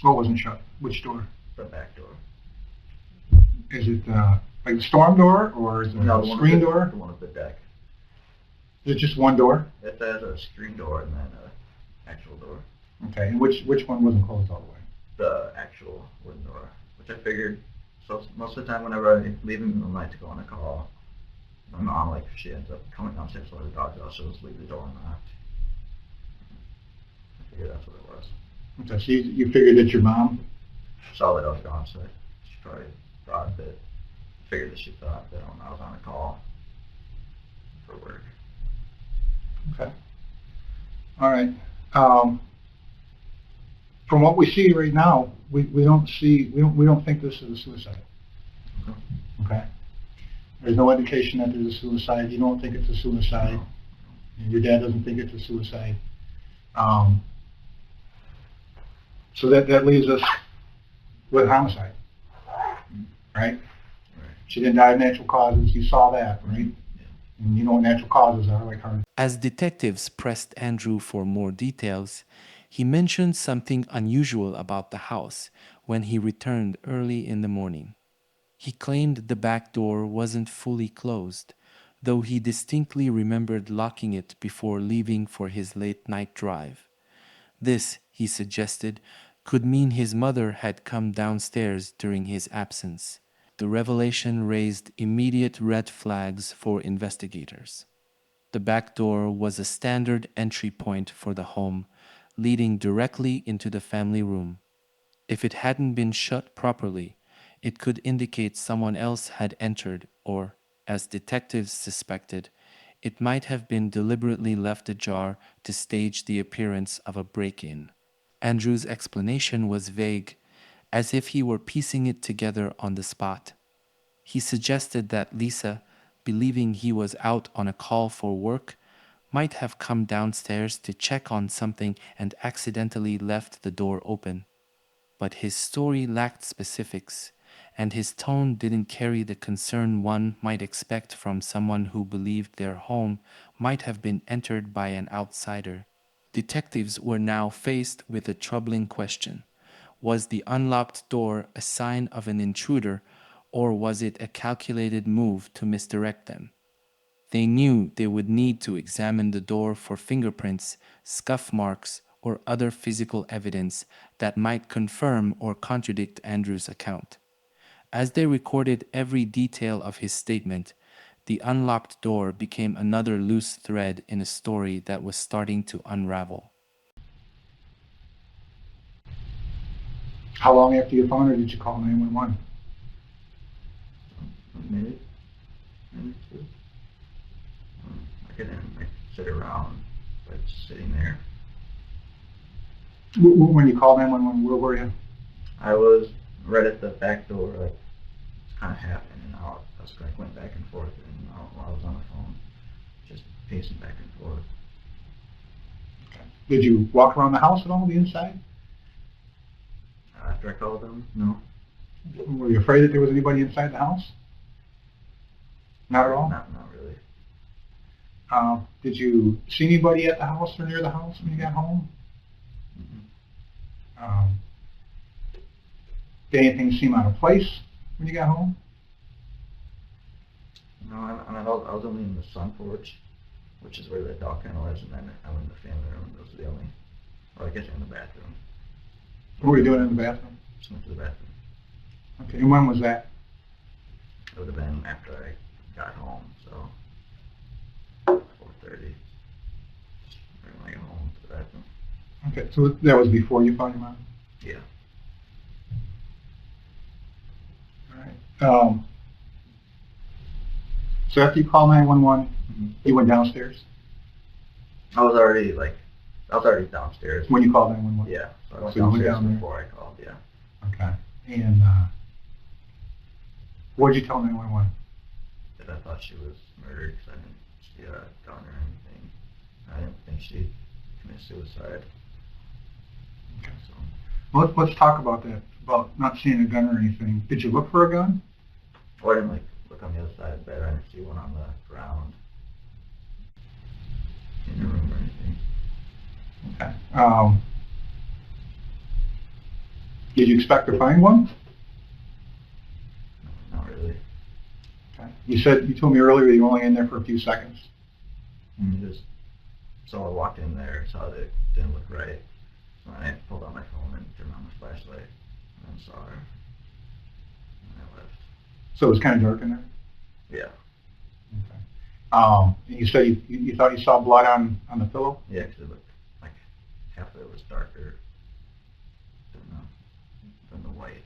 S2: Oh, it wasn't shut. Which door?
S3: the back door.
S2: Is it like the storm door, or is it
S3: No,
S2: a screen door?
S3: The one with the deck.
S2: Is it just one door?
S3: It has a screen door and then an actual door.
S2: Okay, and which one wasn't closed all the way?
S3: The actual wooden door, which I figured. So most of the time, whenever I leave in the middle of the night to go on a call, my mom, like, if she ends up coming downstairs to let the dogs out, she'll just leave the door unlocked. I figured that's what it was.
S2: Okay, so you figured that your mom.
S3: Saw that I was gone, so she probably thought that. Figured that she thought that I was on a call for work.
S2: Okay. All right. From what we see right now, we don't think this is a suicide.
S3: Okay.
S2: Okay. There's no indication that there's a suicide. You don't think it's a suicide.
S3: No.
S2: And your dad doesn't think it's a suicide. So that leaves us with homicide, right?
S3: Right.
S2: She didn't die of natural causes. You saw that, right?
S3: Yeah.
S2: And you know what natural causes are, like heart.
S1: As detectives pressed Andrew for more details, he mentioned something unusual about the house when he returned early in the morning. He claimed the back door wasn't fully closed, though he distinctly remembered locking it before leaving for his late-night drive. This, he suggested, could mean his mother had come downstairs during his absence. The revelation raised immediate red flags for investigators. The back door was a standard entry point for the home, leading directly into the family room. If it hadn't been shut properly, it could indicate someone else had entered, or, as detectives suspected, it might have been deliberately left ajar to stage the appearance of a break-in. Andrew's explanation was vague, as if he were piecing it together on the spot. He suggested that Lisa, believing he was out on a call for work, might have come downstairs to check on something and accidentally left the door open. But his story lacked specifics, and his tone didn't carry the concern one might expect from someone who believed their home might have been entered by an outsider. Detectives were now faced with a troubling question. Was the unlocked door a sign of an intruder, or was it a calculated move to misdirect them? They knew they would need to examine the door for fingerprints, scuff marks, or other physical evidence that might confirm or contradict Andrew's account. As they recorded every detail of his statement, the unlocked door became another loose thread in a story that was starting to unravel.
S2: How long after you found her did you call 911?
S3: Maybe two. I couldn't sit around, just sitting there.
S2: When you called 911, where were you?
S3: I was right at the back door, it's kind of half in and out. I was went back and forth in and out while I was on the phone, just pacing back and forth.
S2: Okay. Did you walk around the house at all, the inside?
S3: After I called them, no.
S2: Were you afraid that there was anybody inside the house? Not at all?
S3: Not really.
S2: Did you see anybody at the house or near the house when you got home?
S3: Mm-hmm.
S2: Did anything seem out of place when you got home?
S3: No, I was only in the sun porch, which is where the dog kennel is, and then I went in the family room. Those are the only, or I guess in the bathroom.
S2: What were you doing in the bathroom?
S3: Just went to the bathroom.
S2: Okay, and when was that?
S3: It would have been after I got home, so 4:30. Right when I got home to the bathroom.
S2: Okay, so that was before you found your mom?
S3: Yeah.
S2: All right. So after you called 911,
S3: Mm-hmm.
S2: you went downstairs?
S3: I was already downstairs.
S2: When you called 911?
S3: Yeah. So I went
S2: So you went
S3: downstairs
S2: down there?
S3: before I called. Yeah.
S2: Okay. And what did you tell 911?
S3: That I thought she was murdered because I didn't see a gun or anything. I didn't think she committed suicide.
S2: Okay.
S3: So
S2: Well, let's talk about that, about not seeing a gun or anything. Did you look for a gun?
S3: I didn't look on the other side of the bed. I didn't see one on the ground in the room or anything.
S2: Okay. Did you expect to find one?
S3: No, not really.
S2: Okay. You told me earlier you were only in there for a few seconds.
S3: So I walked in there, saw that it didn't look right. So I pulled out my phone and turned on the flashlight, and then saw her. And I left.
S2: So it was kind of dark in there?
S3: Yeah.
S2: Okay. You said you thought you saw blood on the pillow?
S3: Yeah, because it looked like half of it was darker than the white.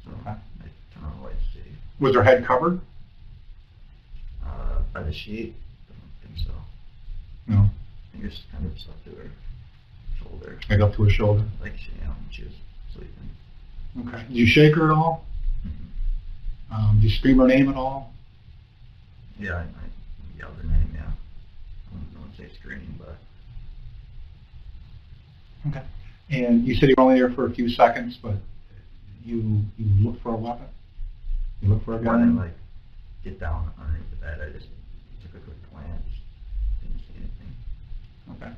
S3: So
S2: Okay.
S3: I turned on the light to see.
S2: Was her head covered?
S3: By the sheet? I don't think so.
S2: No.
S3: I think it was kind of just up to her shoulder.
S2: Like up to her shoulder?
S3: Like she was sleeping.
S2: Okay. Did you shake her at all?
S3: Mm-hmm.
S2: Did you scream her name at all?
S3: Yeah, I yelled her name, yeah. I wouldn't say screaming, but...
S2: Okay. And you said you were only there for a few seconds, but you looked for a weapon? You looked for a
S3: I
S2: gun?
S3: didn't, get down underneath the bed. I just took a quick glance. Didn't see anything.
S2: Okay.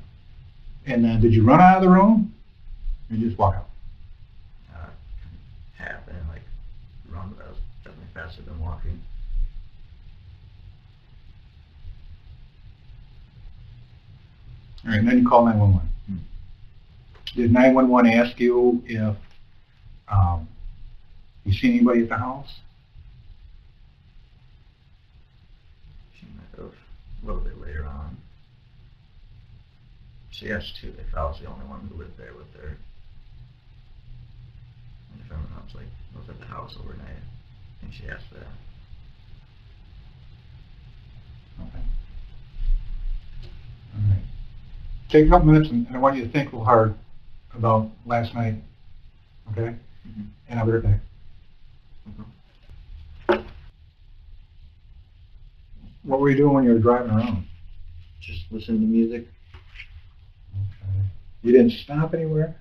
S2: And then did you run out of the room? Or you just walk out?
S3: Half and run, but I was definitely faster than walking.
S2: All right, and then you call 911. Did 911 ask you if you see anybody at the house?
S3: She might have a little bit later on. She asked too if I was the only one who lived there with her. And if everyone else was at the house overnight. I think she asked that.
S2: Okay. All right. Take a couple minutes, and I want you to think real hard about last night. Okay?
S3: Mm-hmm.
S2: And I'll be right back.
S3: Mm-hmm.
S2: What were you doing when you were driving around?
S3: Just listening to music.
S2: Okay. You didn't stop anywhere?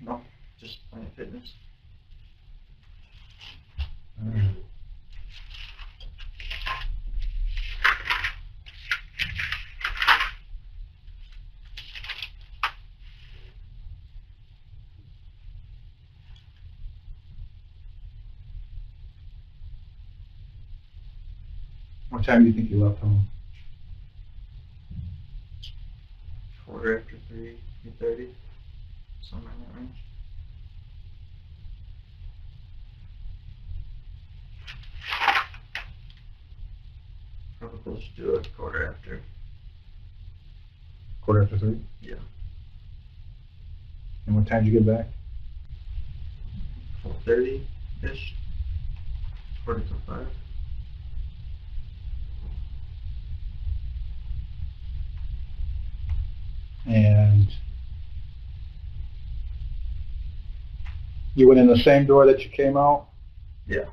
S3: No, just Planet Fitness.
S2: All right. What time do you think you left home?
S3: 3:15, 3:30, somewhere in that range. Probably close to a quarter after.
S2: Quarter after 3?
S3: Yeah.
S2: And what time did you get back?
S3: 4:30-ish. Quarter to 5.
S2: And you went in the same door that you came out?
S3: Yeah.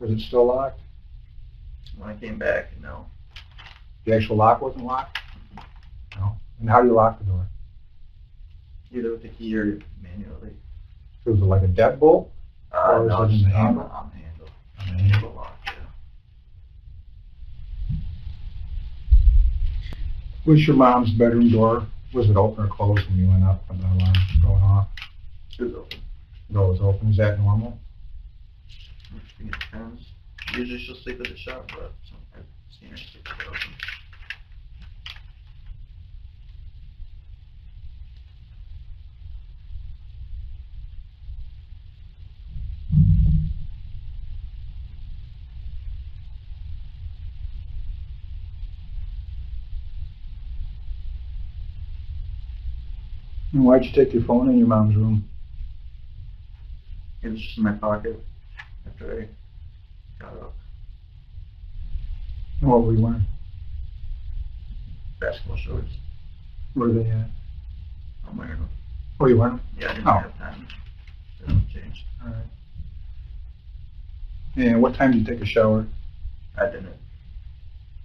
S2: Was it still locked?
S3: When I came back, no.
S2: The actual lock wasn't locked? No. And how do you lock the door?
S3: Either with the key or manually.
S2: So was it like a deadbolt? Or
S3: No,
S2: is it
S3: just
S2: in the
S3: on
S2: handle?
S3: the handle.
S2: On the handle.
S3: Lock, yeah.
S2: Was your mom's bedroom door, was it open or closed when you went up when the alarm was going off?
S3: It was open.
S2: The door was open, is that normal?
S3: I think it depends. Usually she'll sleep with it shut, but I've seen her sleep with it open.
S2: And why'd you take your phone in your mom's room?
S3: It was just in my pocket after I got up.
S2: And what were you wearing?
S3: Basketball shorts.
S2: Where are they at?
S3: I'm wearing them.
S2: Oh, you wearing them?
S3: Yeah, I didn't
S2: Oh.
S3: have time. They don't change.
S2: Alright. And what time did you take a shower?
S3: I didn't.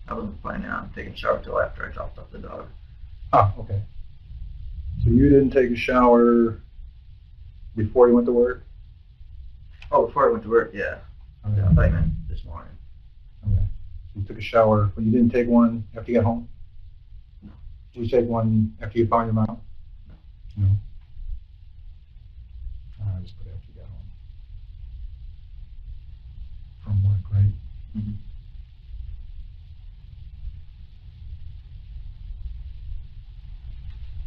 S3: I wasn't planning on taking a shower till after I dropped off the dog.
S2: Oh, okay. So you didn't take a shower before you went to work?
S3: Oh, before I went to work, yeah.
S2: Okay.
S3: Yeah, I thought you meant this morning.
S2: Okay. So you took a shower, but you didn't take one after you got home?
S3: No.
S2: Did you take one after you found your mom? No. I just put after you got home. From work, right?
S3: Mm-hmm.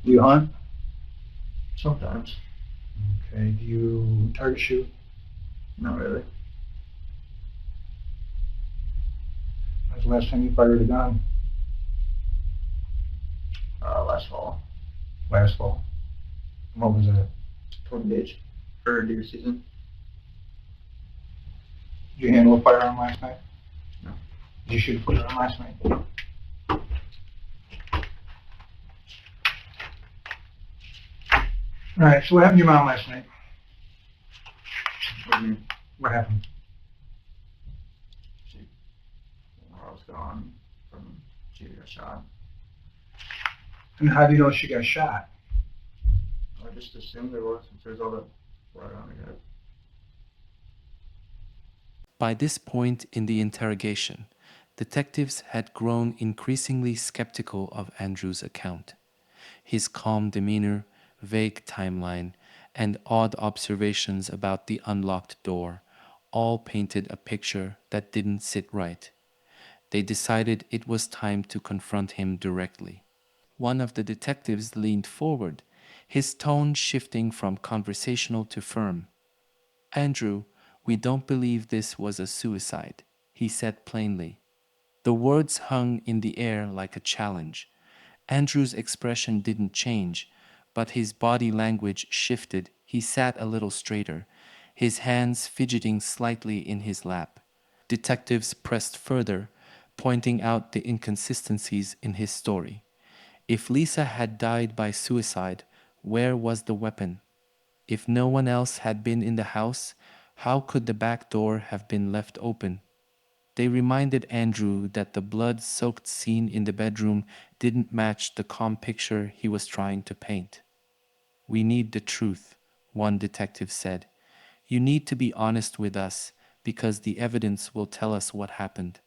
S2: Do you hunt?
S3: Sometimes.
S2: Okay. Do you target shoot?
S3: Not really.
S2: When's the last time you fired a gun?
S3: Last fall.
S2: Last fall. What was that?
S3: 20 gauge for deer season.
S2: Did you handle a firearm last night?
S3: No.
S2: Did you shoot a firearm last night? Alright, so what happened to your mom last night?
S3: What do you mean?
S2: What happened?
S3: I was gone from she got shot.
S2: And how do you know she got shot?
S3: I just assumed there was, since there's all the blood on her head.
S1: By this point in the interrogation, detectives had grown increasingly skeptical of Andrew's account. His calm demeanor, vague timeline, and odd observations about the unlocked door all painted a picture that didn't sit right. They decided it was time to confront him directly. One of the detectives leaned forward, his tone shifting from conversational to firm. "Andrew, we don't believe this was a suicide," he said plainly. The words hung in the air like a challenge. Andrew's expression didn't change, but his body language shifted. He sat a little straighter, his hands fidgeting slightly in his lap. Detectives pressed further, pointing out the inconsistencies in his story. If Lisa had died by suicide, where was the weapon? If no one else had been in the house, how could the back door have been left open? They reminded Andrew that the blood-soaked scene in the bedroom didn't match the calm picture he was trying to paint. "We need the truth," one detective said. "You need to be honest with us, because the evidence will tell us what happened."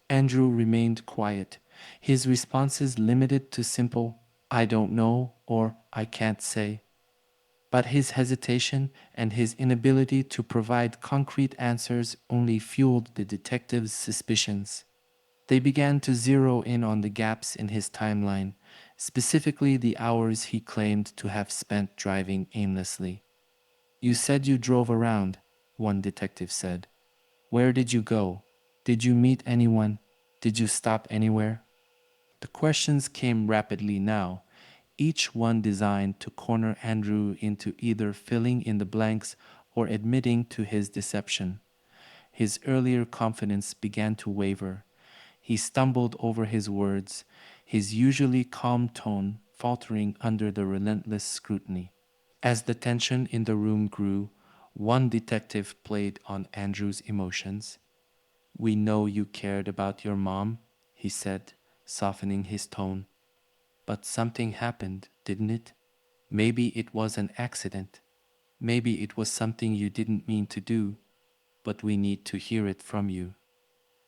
S1: Andrew remained quiet, his responses limited to simple, "I don't know," or "I can't say." But his hesitation and his inability to provide concrete answers only fueled the detectives' suspicions. They began to zero in on the gaps in his timeline, specifically the hours he claimed to have spent driving aimlessly. "You said you drove around," one detective said. "Where did you go? Did you meet anyone? Did you stop anywhere?" The questions came rapidly now, each one designed to corner Andrew into either filling in the blanks or admitting to his deception. His earlier confidence began to waver. He stumbled over his words, his usually calm tone faltering under the relentless scrutiny. As the tension in the room grew, one detective played on Andrew's emotions. "We know you cared about your mom," he said, softening his tone. "But something happened, didn't it? Maybe it was an accident. Maybe it was something you didn't mean to do, but we need to hear it from you."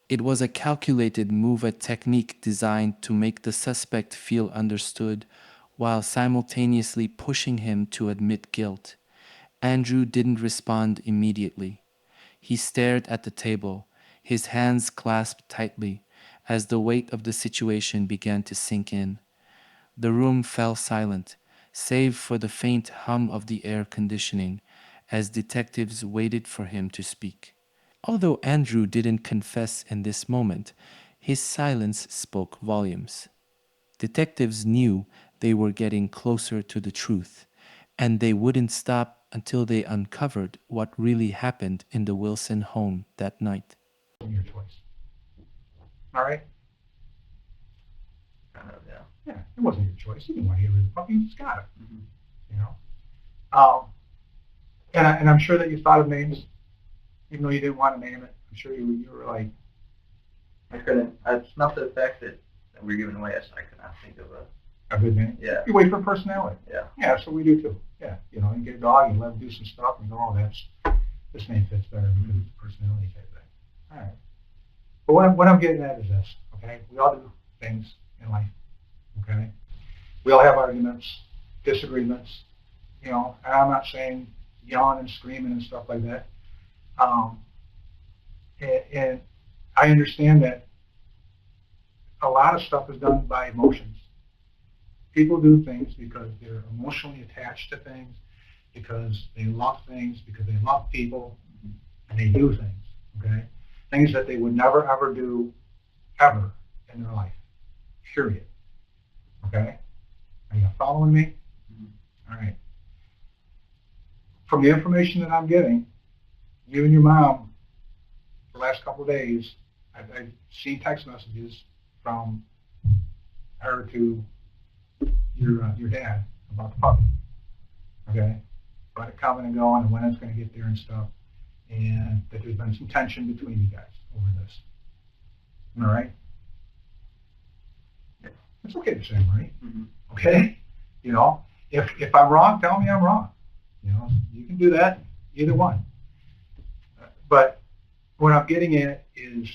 S1: It was a calculated move, a technique designed to make the suspect feel understood while simultaneously pushing him to admit guilt. Andrew didn't respond immediately. He stared at the table, his hands clasped tightly, as the weight of the situation began to sink in. The room fell silent, save for the faint hum of the air conditioning, as detectives waited for him to speak. Although Andrew didn't confess in this moment, his silence spoke volumes. Detectives knew they were getting closer to the truth, and they wouldn't stop until they uncovered what really happened in the Wilson home that night.
S2: Your choice. All right?
S3: Kind of, yeah.
S2: Yeah, it wasn't your choice. You didn't want to get rid of the puppy. You just got it.
S3: Mm-hmm.
S2: You know? And I'm sure that you thought of names, even though you didn't want to name it. I'm sure you were like,
S3: I couldn't. I snuffed the fact that we're giving away, so I could not think of a.
S2: a good name.
S3: Yeah.
S2: You wait for personality.
S3: Yeah.
S2: Yeah, that's what we do too. Yeah, you know, you get a dog, you let him do some stuff, and you go, oh, this name fits better because it's a personality type thing. All right. But what I'm getting at is this, okay? We all do things in life, okay? We all have arguments, disagreements, you know, and I'm not saying yelling and screaming and stuff like that. And I understand that a lot of stuff is done by emotions. People do things because they're emotionally attached to things, because they love things, because they love people, and they do things, okay? Things that they would never, ever do, ever, in their life, period, okay? Are you following me?
S3: Mm-hmm.
S2: All right. From the information that I'm getting, you and your mom, the last couple of days, I've seen text messages from her to your dad about the puppy, okay? About it coming and going and when it's going to get there and stuff, and that there's been some tension between you guys over this. Am I right?
S3: Yeah.
S2: It's okay to say I'm right,
S3: Mm-hmm.
S2: okay? You know, if I'm wrong, tell me I'm wrong. You know, you can do that, either one. But what I'm getting at is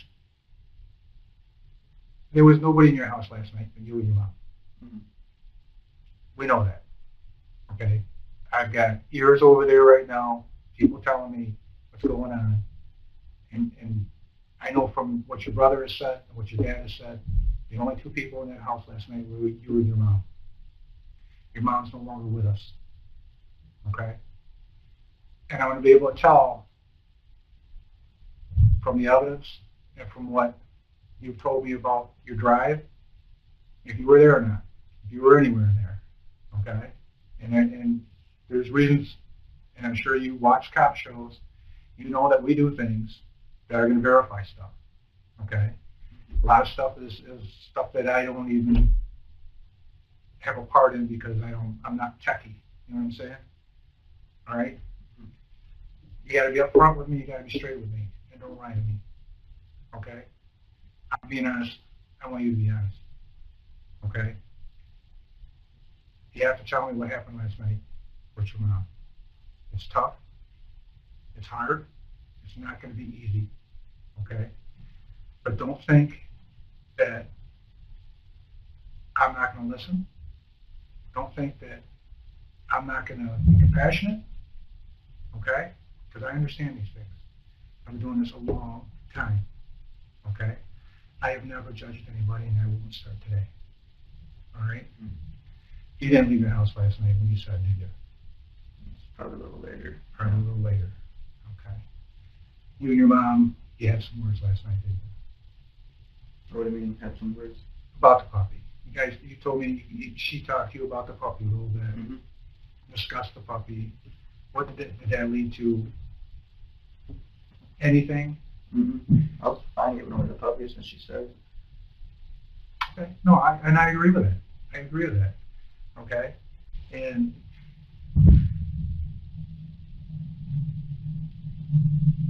S2: there was nobody in your house last night but you and your mom.
S3: Mm-hmm.
S2: We know that, okay? I've got ears over there right now, people telling me what's going on. And I know from what your brother has said and what your dad has said, the only two people in that house last night were you and your mom. Your mom's no longer with us, okay? And I'm going to be able to tell from the evidence and from what you've told me about your drive, if you were there or not, if you were anywhere in there, okay? And there's reasons, and I'm sure you watch cop shows, you know that we do things that are going to verify stuff, okay? A lot of stuff is stuff that I don't even have a part in because I'm not techie, you know what I'm saying? All right? You got to be upfront with me, you got to be straight with me, and don't lie to me, okay? I'm being honest, I want you to be honest, okay? You have to tell me what happened last night with your mom. It's tough, it's hard, it's not going to be easy, okay? But don't think that I'm not going to listen. Don't think that I'm not going to be compassionate, okay? Because I understand these things. I've been doing this a long time, okay? I have never judged anybody, and I won't start today, all right? You didn't leave your house last night when you said, did you?
S3: Probably a little later.
S2: Probably a little later, okay? You and your mom, you had some words last night, didn't you?
S3: What do you mean, have some words?
S2: About the puppy. You told me she talked to you about the puppy a little bit,
S3: Mm-hmm.
S2: discussed the puppy. What did that lead to? Anything?
S3: Mm-hmm. I was fine giving away the puppy since she said.
S2: Okay. No, I agree with that. I agree with that. Okay?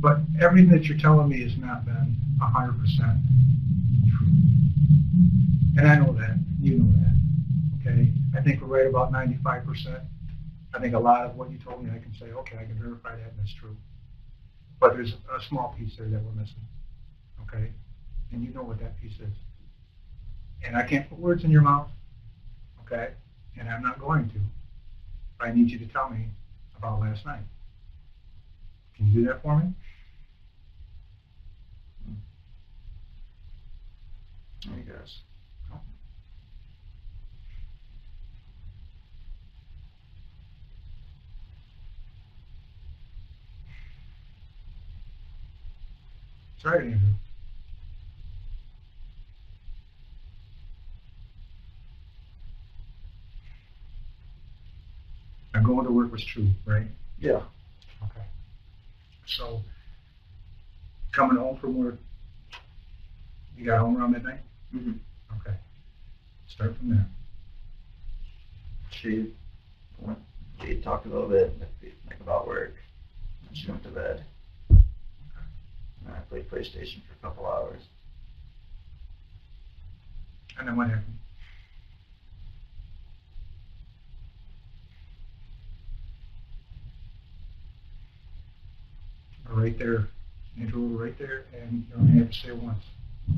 S2: But everything that you're telling me has not been 100% true. And I know that. You know that. Okay? I think we're right about 95%. I think a lot of what you told me, I can say, okay, I can verify that and that's true. But there's a small piece there that we're missing. Okay? And you know what that piece is. And I can't put words in your mouth, okay? And I'm not going to. But I need you to tell me about last night. Can you do that for me?
S3: I guess.
S2: It's all right, Andrew. Now, going to work was true, right?
S3: Yeah.
S2: Okay. So, coming home from work, you got home around midnight?
S3: Mm-hmm.
S2: Okay. Start from there.
S3: She talked a little bit, like about work, and she went to bed. And I played PlayStation for a couple hours.
S2: And then what happened? Right there, Andrew, right there, and you only have to say it once.
S3: I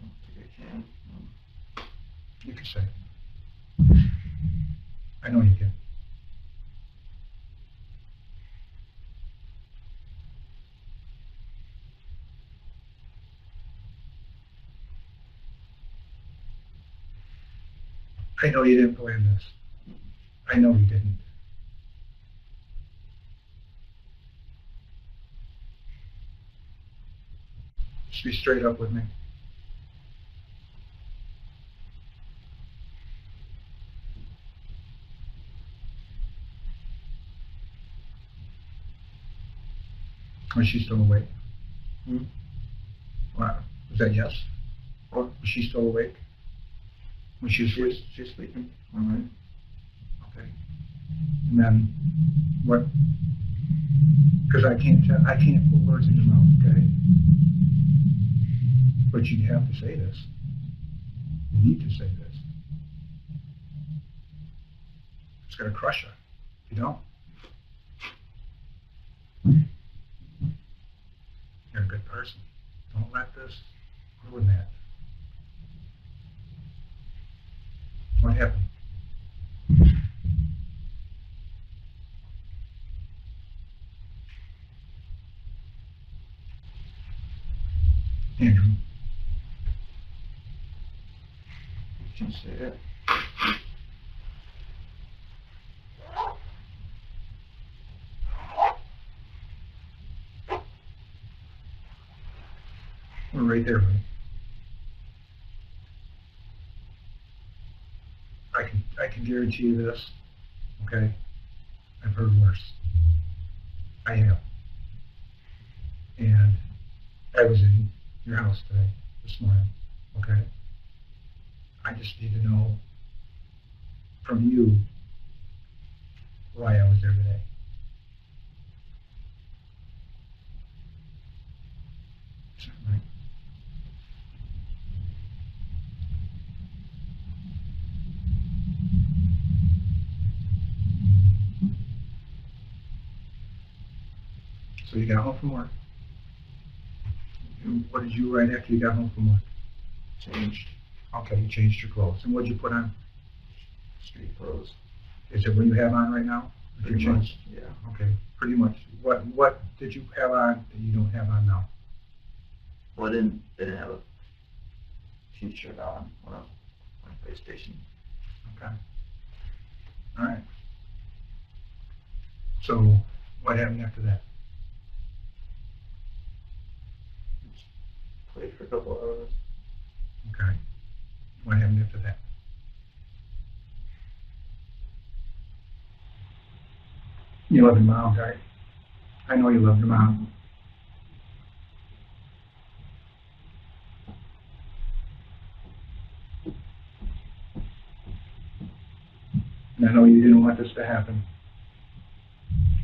S3: don't think I can.
S2: You can say it. I know you can. I know you didn't plan this. I know you didn't. Just be straight up with me. Was she still awake?
S3: Hmm?
S2: Wow. Was that yes?
S3: What?
S2: Was she still awake? Was she asleep?
S3: She's sleeping. All right.
S2: Okay. And then what? Because I can't put words in your mouth, okay? But you have to say this. You need to say this. It's gonna crush her. You don't. You're a good person. Don't let this ruin that. What happened? Andrew,
S3: You can say it.
S2: we're right there, buddy. I can guarantee you this, okay? I've heard worse. I have. And I was in your house today, this morning, okay? I just need to know from you why I was there today. Is that right? So you got home from work. And what did you write after you got home from work?
S3: Changed.
S2: Okay, you changed your clothes. And what did you put on?
S3: Street clothes.
S2: Is it what you have on right now? Or did
S3: Pretty
S2: you
S3: much.
S2: change?
S3: Yeah.
S2: Okay, pretty much. What did you have on that you don't have on now?
S3: Well, I didn't have a t-shirt on when I was on PlayStation.
S2: Okay. All right. So what happened after that?
S3: Played for a couple hours.
S2: Okay. What happened after that? You love your mom, right? I know you love your mom. And I know you didn't want this to happen.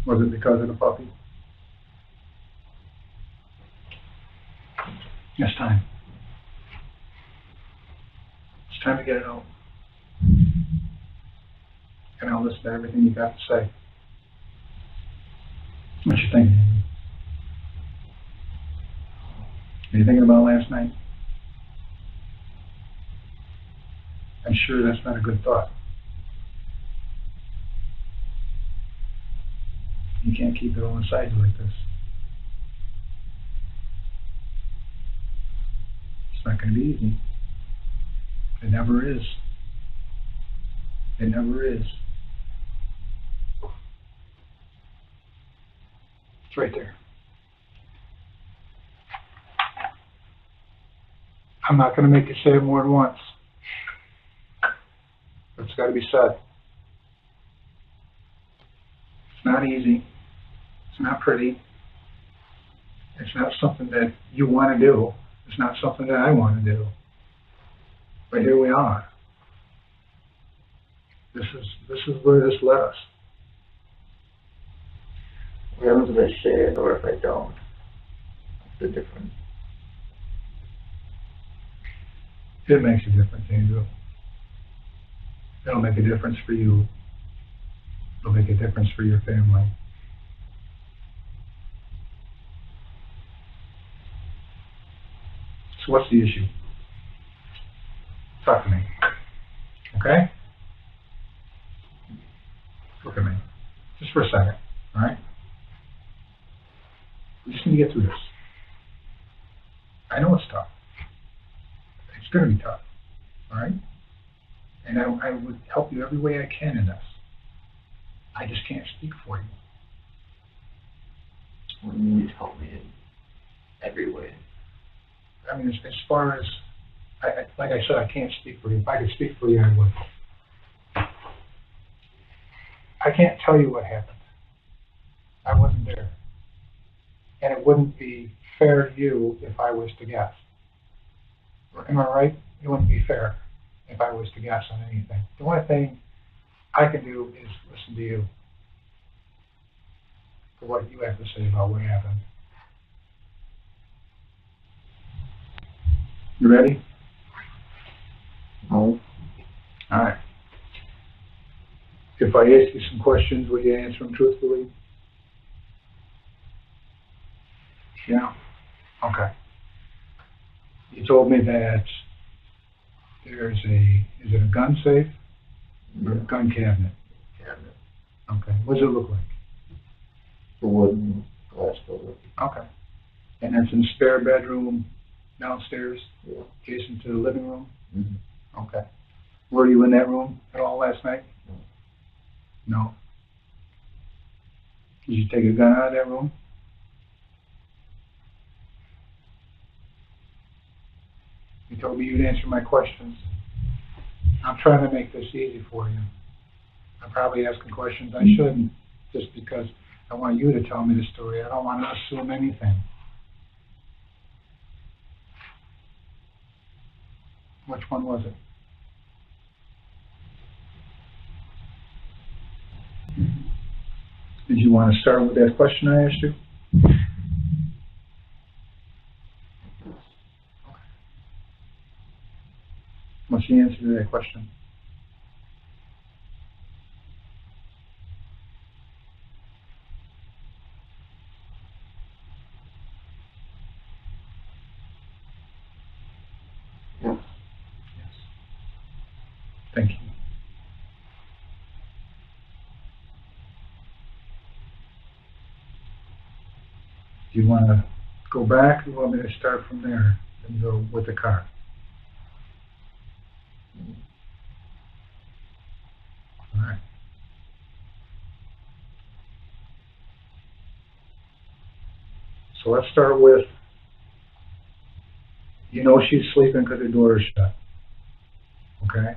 S2: Was it because of the puppy? It's time. It's time to get it out. And I'll listen to everything you got to say. What you think, Amy? Are you thinking about last night? I'm sure that's not a good thought. You can't keep it all inside you like this. It's not going to be easy. It never is. It never is. It's right there. I'm not going to make you say it more than once. But it's got to be said. It's not easy. It's not pretty. It's not something that you want to do. It's not something that I want to do. But here we are. This is where this led us.
S3: What happens if I say it or if I don't? What's the difference?
S2: It makes a difference, Andrew. It'll make a difference for you. It'll make a difference for your family. So what's the issue? Talk to me. Okay? Look at me. Just for a second, all right? We just need to get through this. I know it's tough. It's going to be tough, all right? And I would help you every way I can in this. I just can't speak for you.
S3: What do you need to help me in every way?
S2: I mean, as far as, like I said, I can't speak for you. If I could speak for you, I would. I can't tell you what happened. I wasn't there. And it wouldn't be fair to you if I was to guess. Am I right? It wouldn't be fair if I was to guess on anything. The only thing I can do is listen to you for what you have to say about what happened. You ready?
S3: No.
S2: All right. If I ask you some questions, will you answer them truthfully? Yeah? Okay. You told me that there's is it a gun safe or a gun cabinet?
S3: Cabinet.
S2: Okay. What does it look like?
S3: The wooden glass building.
S2: Okay. And that's in the spare bedroom downstairs,
S3: Yeah.
S2: adjacent to the living room?
S3: Mm-hmm.
S2: Okay. Were you in that room at all last night?
S3: No.
S2: No. Did you take a gun out of that room? You told me you'd answer my questions. I'm trying to make this easy for you. I'm probably asking questions I shouldn't, just because I want you to tell me the story. I don't want to assume anything. Which one was it? Did you want to start with that question I asked you? What's the answer to that question?
S3: Yes.
S2: Yes. Thank you. Do you want to go back, or do you want me to start from there and go with the car? All right. So let's start with, you know she's sleeping because the door is shut. Okay?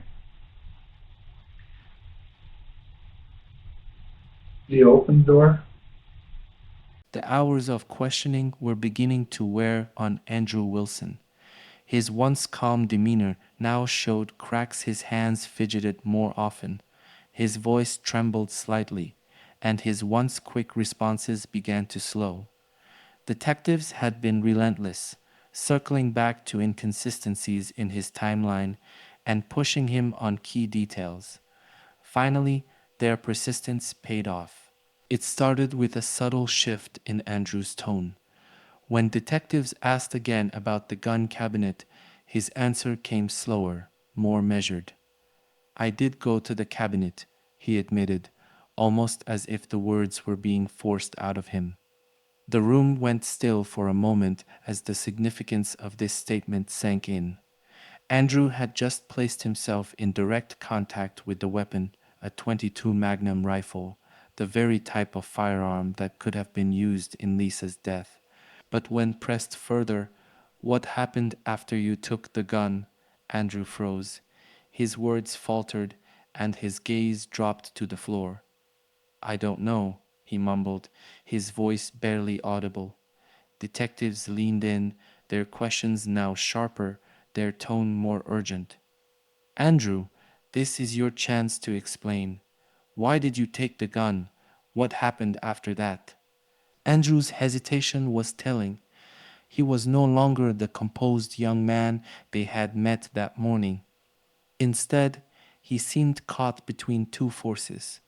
S2: Do you open the door?
S1: The hours of questioning were beginning to wear on Andrew Wilson. His once calm demeanor now showed cracks, his hands fidgeted more often, his voice trembled slightly, and his once quick responses began to slow. Detectives had been relentless, circling back to inconsistencies in his timeline and pushing him on key details. Finally, their persistence paid off. It started with a subtle shift in Andrew's tone. When detectives asked again about the gun cabinet, his answer came slower, more measured. I did go to the cabinet, he admitted, almost as if the words were being forced out of him. The room went still for a moment as the significance of this statement sank in. Andrew had just placed himself in direct contact with the weapon, a 22 Magnum rifle, the very type of firearm that could have been used in Lisa's death. But when pressed further, what happened after you took the gun? Andrew froze. His words faltered, and his gaze dropped to the floor. I don't know, he mumbled, his voice barely audible. Detectives leaned in, their questions now sharper, their tone more urgent. Andrew, this is your chance to explain. Why did you take the gun? What happened after that? Andrew's hesitation was telling. He was no longer the composed young man they had met that morning. Instead, he seemed caught between two forces,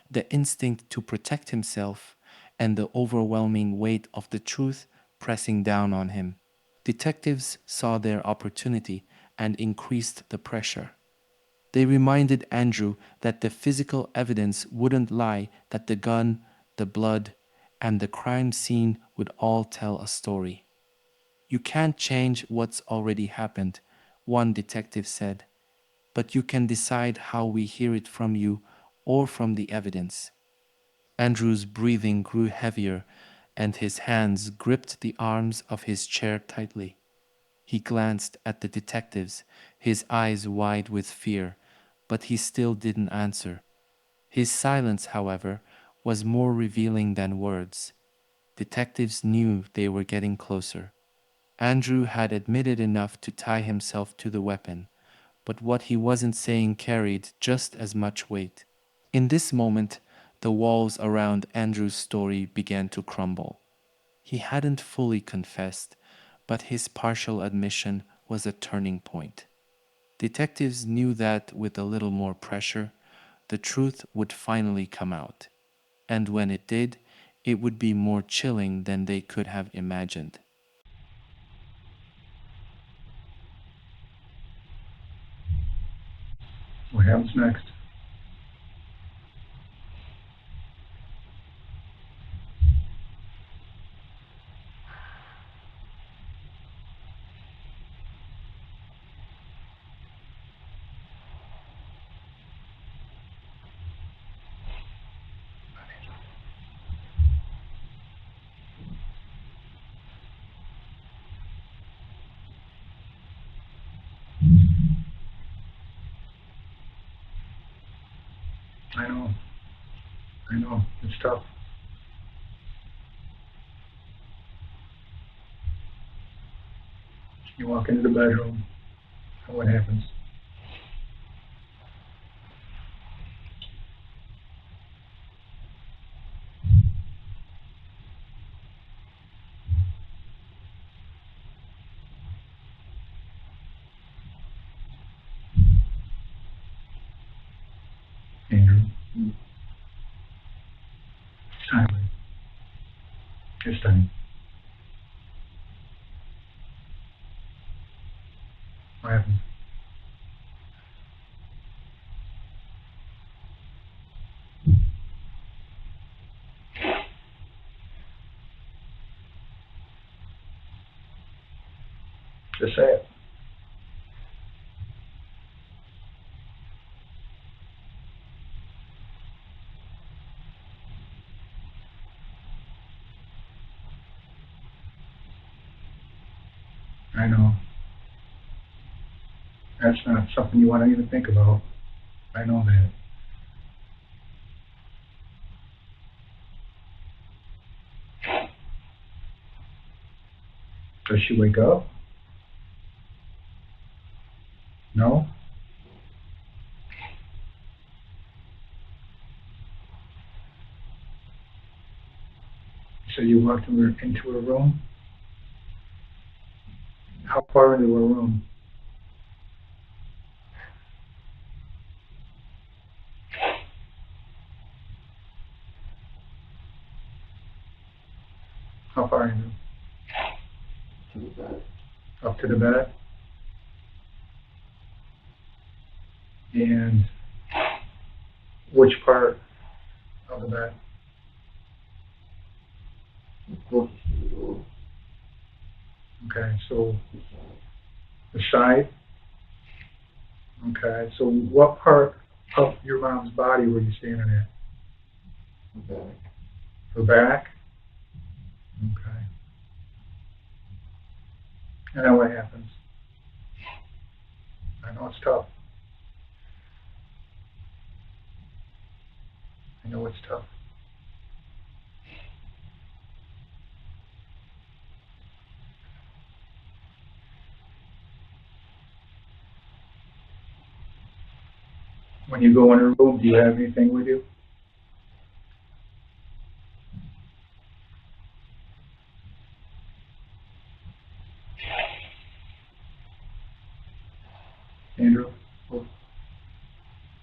S1: the instinct to protect himself and the overwhelming weight of the truth pressing down on him. Detectives saw their opportunity and increased the pressure. They reminded Andrew that the physical evidence wouldn't lie, that the gun, the blood, and the crime scene would all tell a story. You can't change what's already happened, one detective said, but you can decide how we hear it from you or from the evidence. Andrew's breathing grew heavier, and his hands gripped the arms of his chair tightly. He glanced at the detectives, his eyes wide with fear, but he still didn't answer. His silence, however, was more revealing than words. Detectives knew they were getting closer. Andrew had admitted enough to tie himself to the weapon, but what he wasn't saying carried just as much weight. In this moment, the walls around Andrew's story began to crumble. He hadn't fully confessed, but his partial admission was a turning point. Detectives knew that with a little more pressure, the truth would finally come out. And when it did, it would be more chilling than they could have imagined.
S2: What happens next? I know. I know. It's tough. You walk into the bedroom, and what happens? Andrew. It's time. It's time. What happened? Just say it. I know. That's not something you want to even think about. I know that. Does she wake up? No? So you walked into her room? How far into her room? How far into?
S3: to the bed.
S2: Up to the bed? And which part of the bed?
S3: Closest to the door.
S2: Okay, so the side? Okay, so what part of your mom's body were you standing at?
S3: The back.
S2: The back? Okay. And then what happens? I know it's tough. I know it's tough. When you go in her room, do you have anything with you? Andrew? Oh.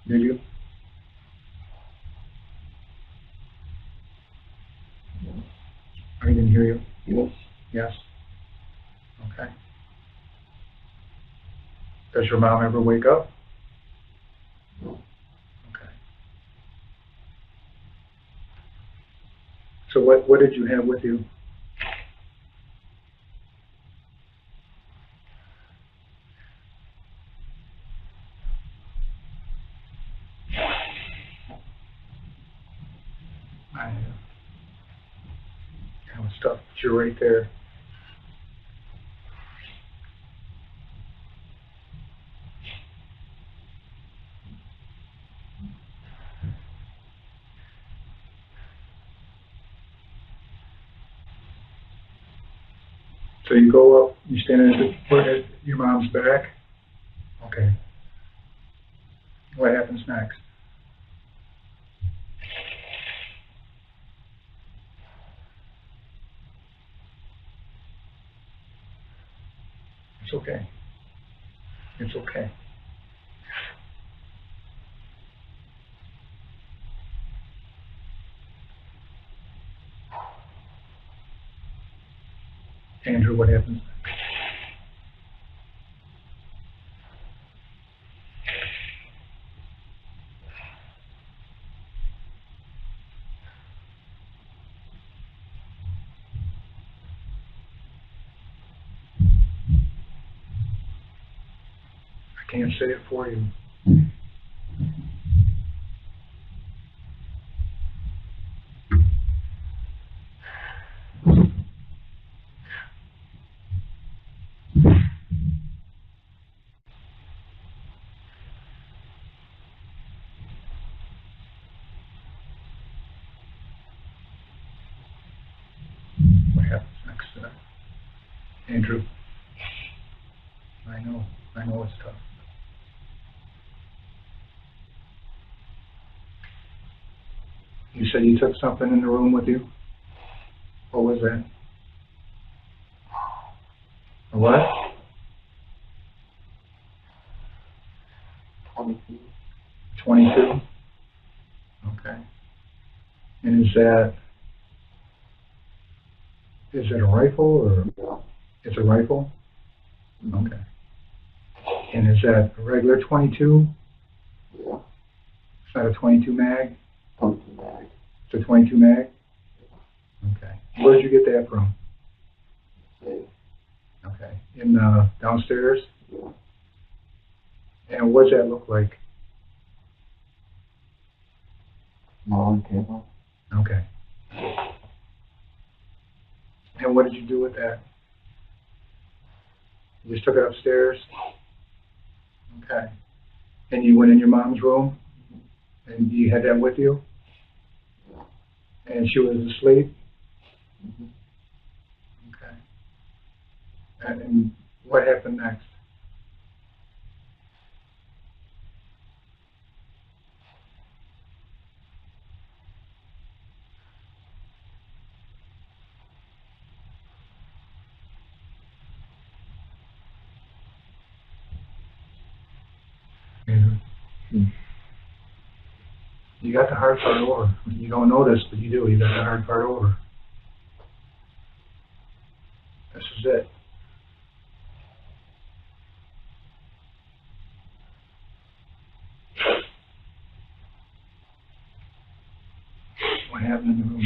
S2: Did you?
S3: Yes.
S2: I didn't hear you.
S3: Yes.
S2: Yes? Okay. Does your mom ever wake up?
S3: No.
S2: Okay. So what did you have with you? I know it's tough, but you're right there. So you go up, you stand at your mom's back. Okay. What happens next? It's okay. It's okay. Andrew, what happens? I can't say it for you. What happens next to that? Andrew, I know it's tough. You said you took something in the room with you? What was that? A what?
S3: 22.
S2: 22? Okay. And is that a rifle or?
S3: Yeah.
S2: It's a rifle?
S3: Mhm.
S2: Okay. And is that a regular 22?
S3: Yeah.
S2: It's not a 22 mag?
S3: 22 mag.
S2: It's a 22 mag? Okay. Where did you get that from?
S3: Safe.
S2: Okay. In downstairs?
S3: Yeah.
S2: And what does that look like?
S3: Small and cable.
S2: Okay. And what did you do with that? You just took it upstairs? Okay. And you went in your mom's room? And you had that with you?
S3: Yeah.
S2: And she was asleep?
S3: Mhm.
S2: Okay. And what happened next? Mhm. You got the hard part over. You don't know this, but you do. You got the hard part over. This is it. happened in the room?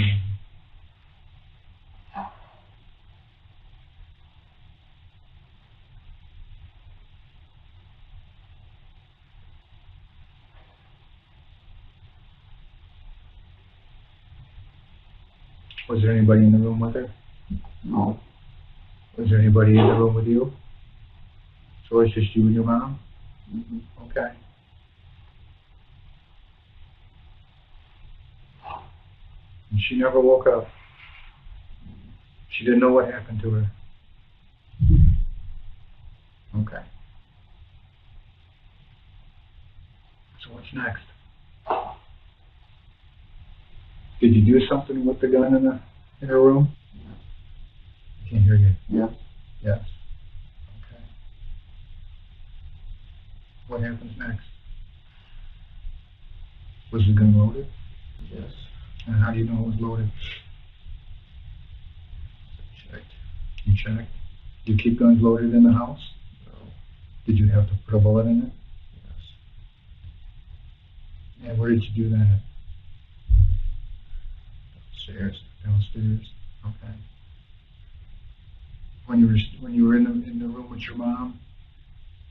S2: Was there anybody in the room with her?
S3: No.
S2: Was there anybody in the room with you? So it's just you and your mom?
S3: Mm-hmm.
S2: Okay. And she never woke up. She didn't know what happened to her. Okay. So what's next? Did you do something with the gun in her room? I can't hear you.
S3: Yes.
S2: Yes. Okay. What happens next? Was the gun loaded?
S3: Yes.
S2: And how do you know it was loaded?
S3: Checked.
S2: You checked. Do you keep guns loaded in the house?
S3: No.
S2: Did you have to put a bullet in it?
S3: Yes.
S2: And where did you do that?
S3: Upstairs.
S2: Downstairs. Okay. When you were in the room with your mom,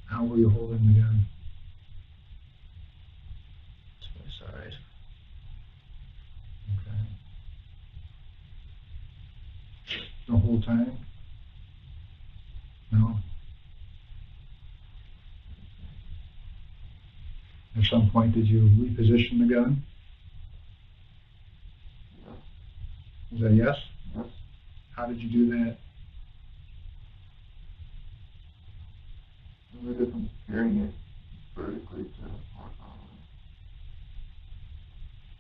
S2: how were you holding the gun?
S3: To my side.
S2: Okay. The whole time? No. At some point, did you reposition the gun?
S3: Yes.
S2: Is that a yes?
S3: Yes.
S2: How did you do that?
S3: We did comparing it vertically to horizontally.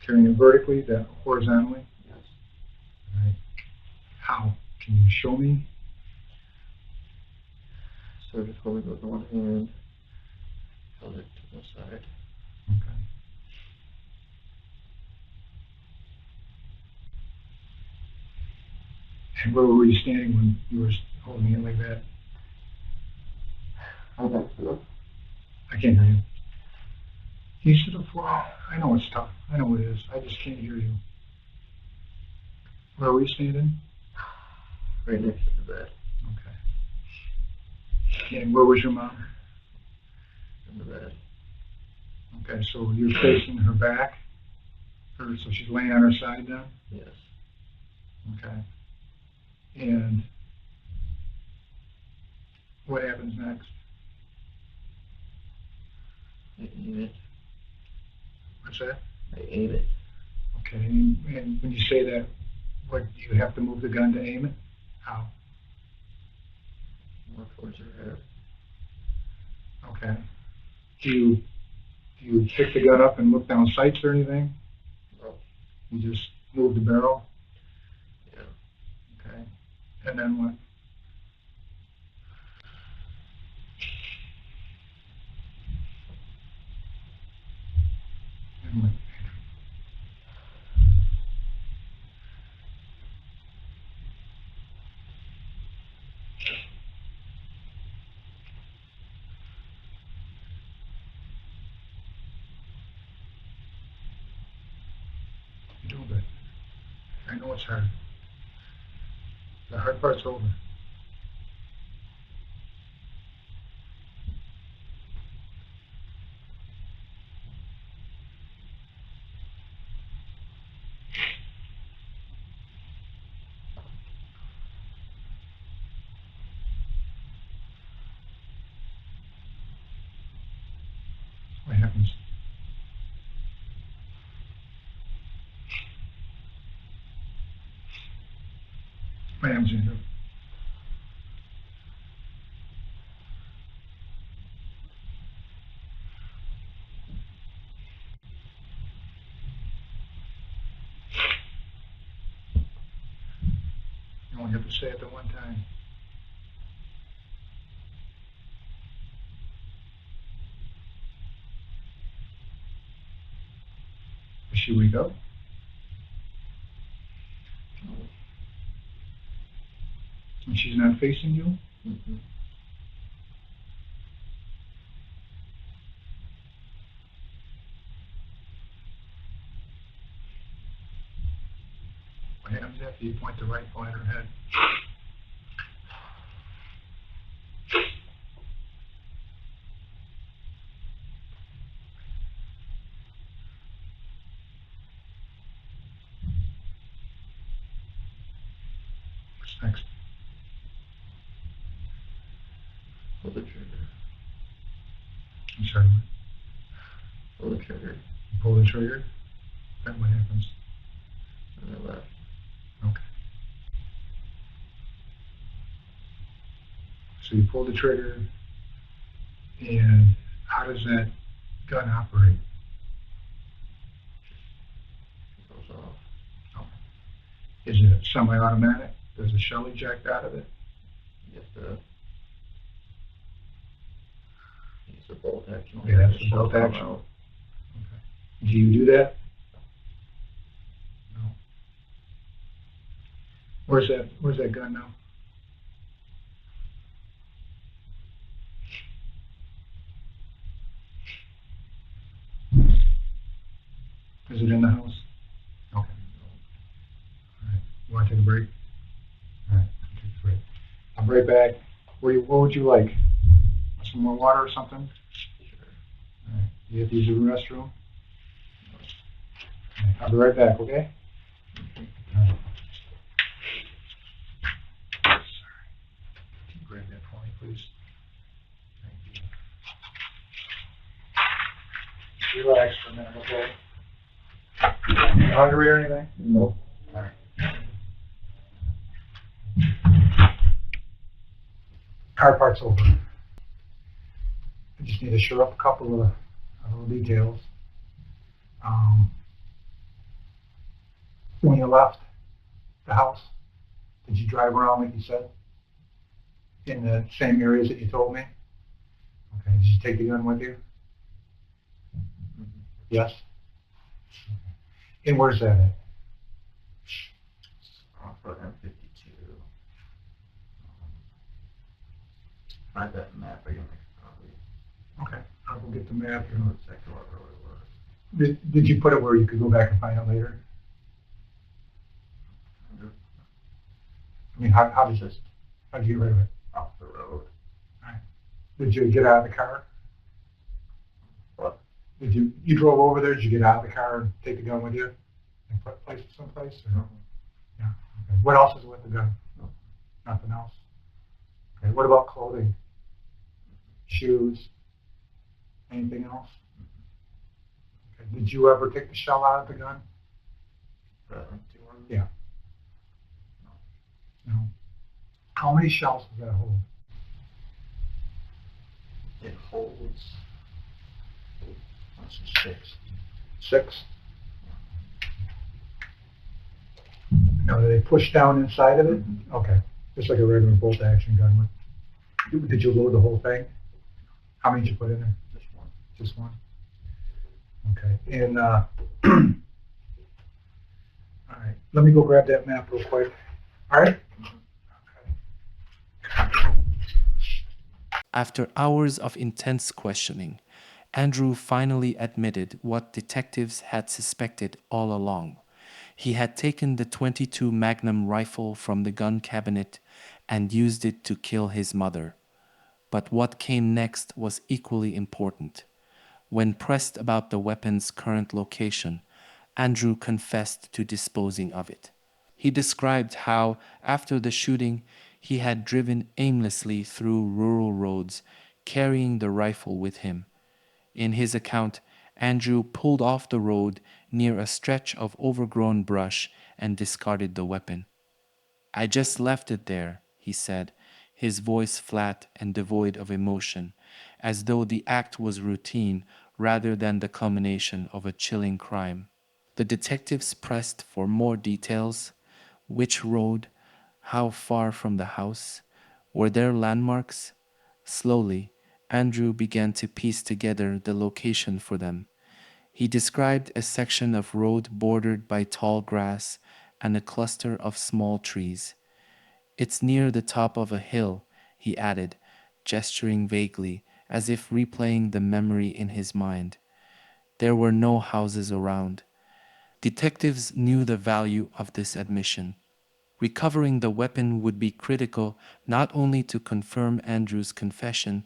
S2: Carrying it vertically, then horizontally?
S3: Yes.
S2: Right. How? Can you show me?
S3: So just hold it with one hand, held it to the side.
S2: Okay. And where were you standing when you were holding it like that?
S3: How back to the
S2: I can't hear you. Can you sit up for? I know it's tough. I know it is. I just can't hear you. Where were you standing?
S3: right next to the bed.
S2: Okay. And where was your mom?
S3: In the bed.
S2: Okay, so you're facing her back? Or so she's laying on her side now?
S3: Yes.
S2: Okay. And what happens next?
S3: I aim it.
S2: What's that?
S3: I aim it.
S2: Okay, and when you say that, what, do you have to move the gun to aim it? How?
S3: More towards her head.
S2: Okay. Do you pick the gun up and look down sights or anything?
S3: No.
S2: You just move the barrel?
S3: Yeah.
S2: Okay. And then what? And what? You're doing good. I know it's hard. The hard part's over. What happens? What happens, Andrew? You only have to say it the one time. Does she wake up?
S3: No.
S2: And she's not facing you?
S3: Mm-hmm.
S2: happens after you point the rifle at her head. What's next?
S3: Pull the trigger.
S2: I'm sorry.
S3: Pull the trigger.
S2: You pull the trigger. Then what happens?
S3: And I left.
S2: Okay. So you pull the trigger, and how does that gun operate?
S3: It goes off.
S2: Is it semi-automatic? Does a shell eject out of it?
S3: You have to use the bolt action.
S2: Yeah, that's
S3: The
S2: the
S3: shell
S2: bolt
S3: come
S2: action.
S3: out.
S2: Do you do that? No. Where's that gun now? Is it in the house? Okay. All right. You want to take a break? All right. Take a break. I'll be right back. What would you like? Some more water or something?
S3: Sure.
S2: All right. You have to use the restroom? All right. I'll be right back, okay? All right. Sorry. Can you grab that for me, please? Thank you. Relax for a minute, okay? You hungry or anything?
S3: No.
S2: All right. Hard part's over. I just need to shore up a couple of little details. When you left the house, did you drive around like you said? In the same areas that you told me? Okay, did you take the gun with you?
S3: Mm-hmm.
S2: Yes? And where's that at?
S3: Off of M52. Find that map again, probably.
S2: Okay, I'll go get the map.
S3: I don't know exactly what road it was.
S2: Did you put it where you could go back and find it later? I mean, how did you get rid of it?
S3: Off the road.
S2: Did you get out of the car?
S3: What?
S2: Did you drove over there? Did you get out of the car and take the gun with you and place it someplace? Or?
S3: No.
S2: Yeah. Okay. What else is with the gun?
S3: No.
S2: Nothing else. Okay. What about clothing? Shoes? Anything else? Okay. Did you ever take the shell out of the gun?
S3: Empty one?
S2: Yeah. No. How many shells does that hold?
S3: It holds 6.
S2: 6. Now, do they push down inside of it?
S3: Mhm.
S2: Okay. Just like a regular bolt action gun would. Did you load the whole thing? How many did you put in there?
S3: Just one.
S2: Just one? Okay. And, all right. Let me go grab that map real quick. All right?
S1: After hours of intense questioning, Andrew finally admitted what detectives had suspected all along. He had taken the .22 Magnum rifle from the gun cabinet and used it to kill his mother. But what came next was equally important. When pressed about the weapon's current location, Andrew confessed to disposing of it. He described how, after the shooting, he had driven aimlessly through rural roads, carrying the rifle with him. In his account, Andrew pulled off the road near a stretch of overgrown brush and discarded the weapon. "I just left it there," he said, his voice flat and devoid of emotion, as though the act was routine rather than the culmination of a chilling crime. The detectives pressed for more details. Which road? How far from the house? Were there landmarks? Slowly, Andrew began to piece together the location for them. He described a section of road bordered by tall grass and a cluster of small trees. "It's near the top of a hill," he added, gesturing vaguely, as if replaying the memory in his mind. There were no houses around. Detectives knew the value of this admission. Recovering the weapon would be critical not only to confirm Andrew's confession,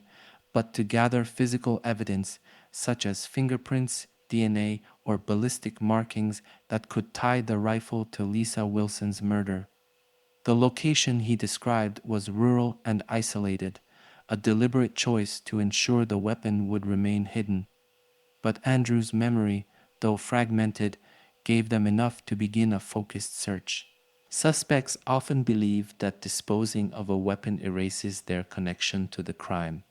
S1: but to gather physical evidence such as fingerprints, DNA, or ballistic markings that could tie the rifle to Lisa Wilson's murder. The location he described was rural and isolated, a deliberate choice to ensure the weapon would remain hidden. But Andrew's memory, though fragmented, gave them enough to begin a focused search. Suspects often believe that disposing of a weapon erases their connection to the crime.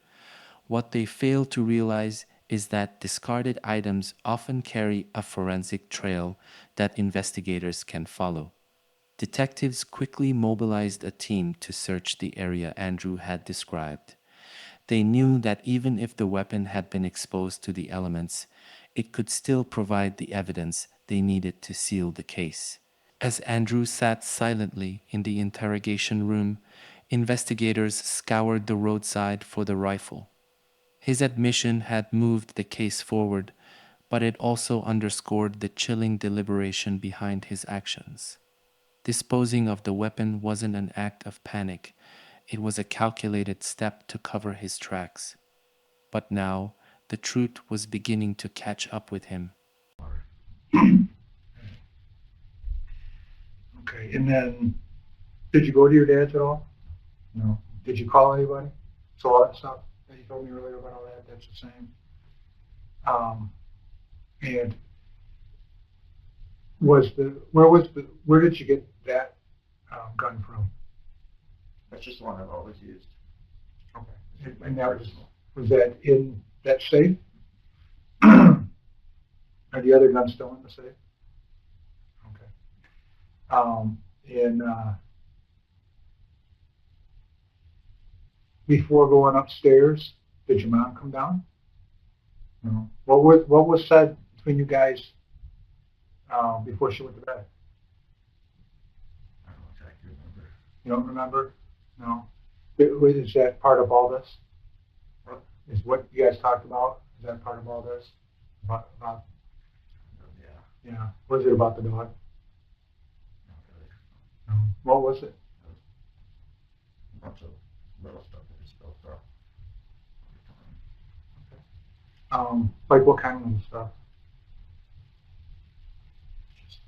S1: What they fail to realize is that discarded items often carry a forensic trail that investigators can follow. Detectives quickly mobilized a team to search the area Andrew had described. They knew that even if the weapon had been exposed to the elements, it could still provide the evidence they needed to seal the case. As Andrew sat silently in the interrogation room, investigators scoured the roadside for the rifle. His admission had moved the case forward, but it also underscored the chilling deliberation behind his actions. Disposing of the weapon wasn't an act of panic, it was a calculated step to cover his tracks. But now, the truth was beginning to catch up with him.
S2: Okay, and then, did you go to your dad's at all? No. Did you call anybody? So all that stuff that you told me earlier about all that, that's the same. And where did you get that gun from?
S3: That's just one I've always used.
S2: Okay. And that was that in that safe? Are the other guns still in the safe? Okay. And before going upstairs, did your mom come down? No. What was said between you guys before she went to bed?
S3: I don't exactly remember.
S2: You don't remember? No. Is that part of all this? Is what you guys talked about? Is that part of all this? About
S3: Yeah,
S2: yeah. Was it about the dog?
S3: not really.
S2: No. What was it?
S3: A bunch of little stuff that just built up over time.
S2: Like what kind of stuff?
S3: Just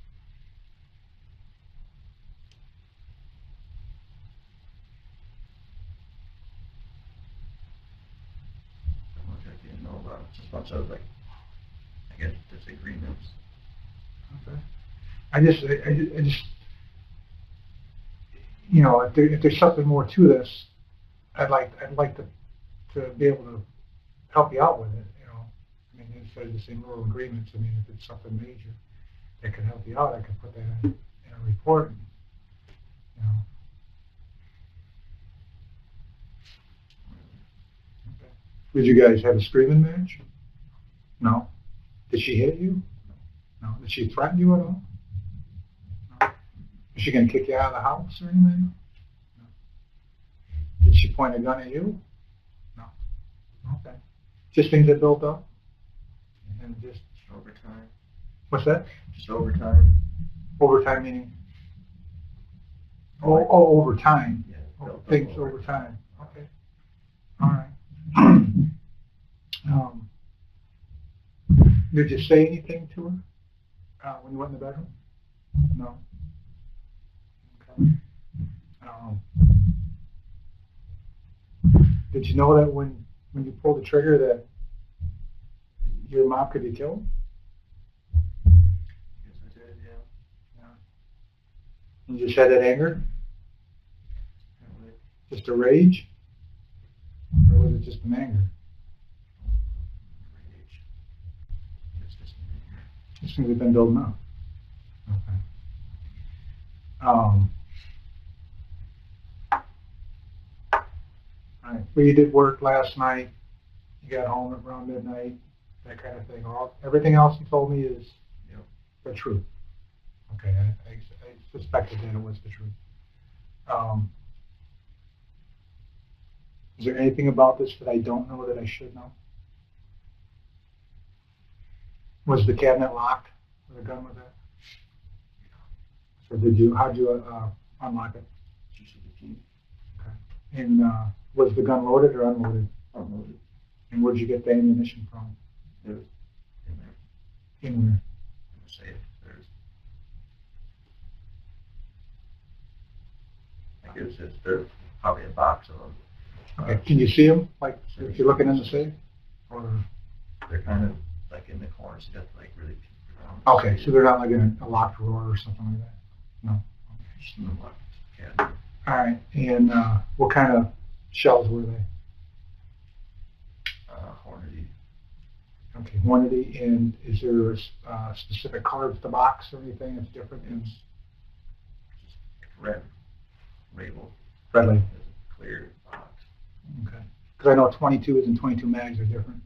S3: so much I didn't know about. Just a bunch of like, I guess, disagreements.
S2: Okay. I just, if there's something more to this, I'd like to be able to help you out with it. I mean, instead of just saying little agreements. I mean, if it's something major that can help you out, I can put that in a report. You know. Okay. Did you guys have a screaming match? No. Did she hit you? No. Did she threaten you at all? No. Is she going to kick you out of the house or anything? No. Did she point a gun at you? No. Okay. Just things that built up? And just
S3: Over time.
S2: what's that?
S3: Just over time.
S2: Overtime meaning?
S3: Like,
S2: Over time.
S3: yeah, built up
S2: Things
S3: over
S2: over time. Okay. All right. Did you say anything to her when you went in the bedroom? No. Okay. Did you know that when you pulled the trigger that your mom could be killed?
S3: Yes, I did, yeah.
S2: You just had that anger?
S3: Apparently.
S2: Just a rage? Or was it just an anger?
S3: Rage. It's just anger.
S2: These things have been building up. Okay. All right. Well, you did work last night. You got home around midnight. That kind of thing. Everything else you told me is the truth. Okay. I suspected that it was the truth. Is there anything about this that I don't know that I should know? Was the cabinet locked? Where the gun was at? Or how'd you unlock it?
S3: Just with the key.
S2: And was the gun loaded or unloaded?
S3: Unloaded.
S2: And where'd you get the ammunition from?
S3: It was in there.
S2: In where?
S3: In the safe. There's probably a box of them.
S2: Okay, can you see them? Like, if you're looking in the safe? Or?
S3: They're kind of like in the corners. You have to like really peek around.
S2: Okay, so they're not like in a locked drawer or something like that? No.
S3: Just in the locked cabinet.
S2: All right, and what kind of shells were they?
S3: Hornady.
S2: Okay, Hornady, and is there a specific color to the box or anything that's different?
S3: It's just like red label.
S2: Red label.
S3: It's a clear box.
S2: Okay. Because I know 22s and 22 mags are different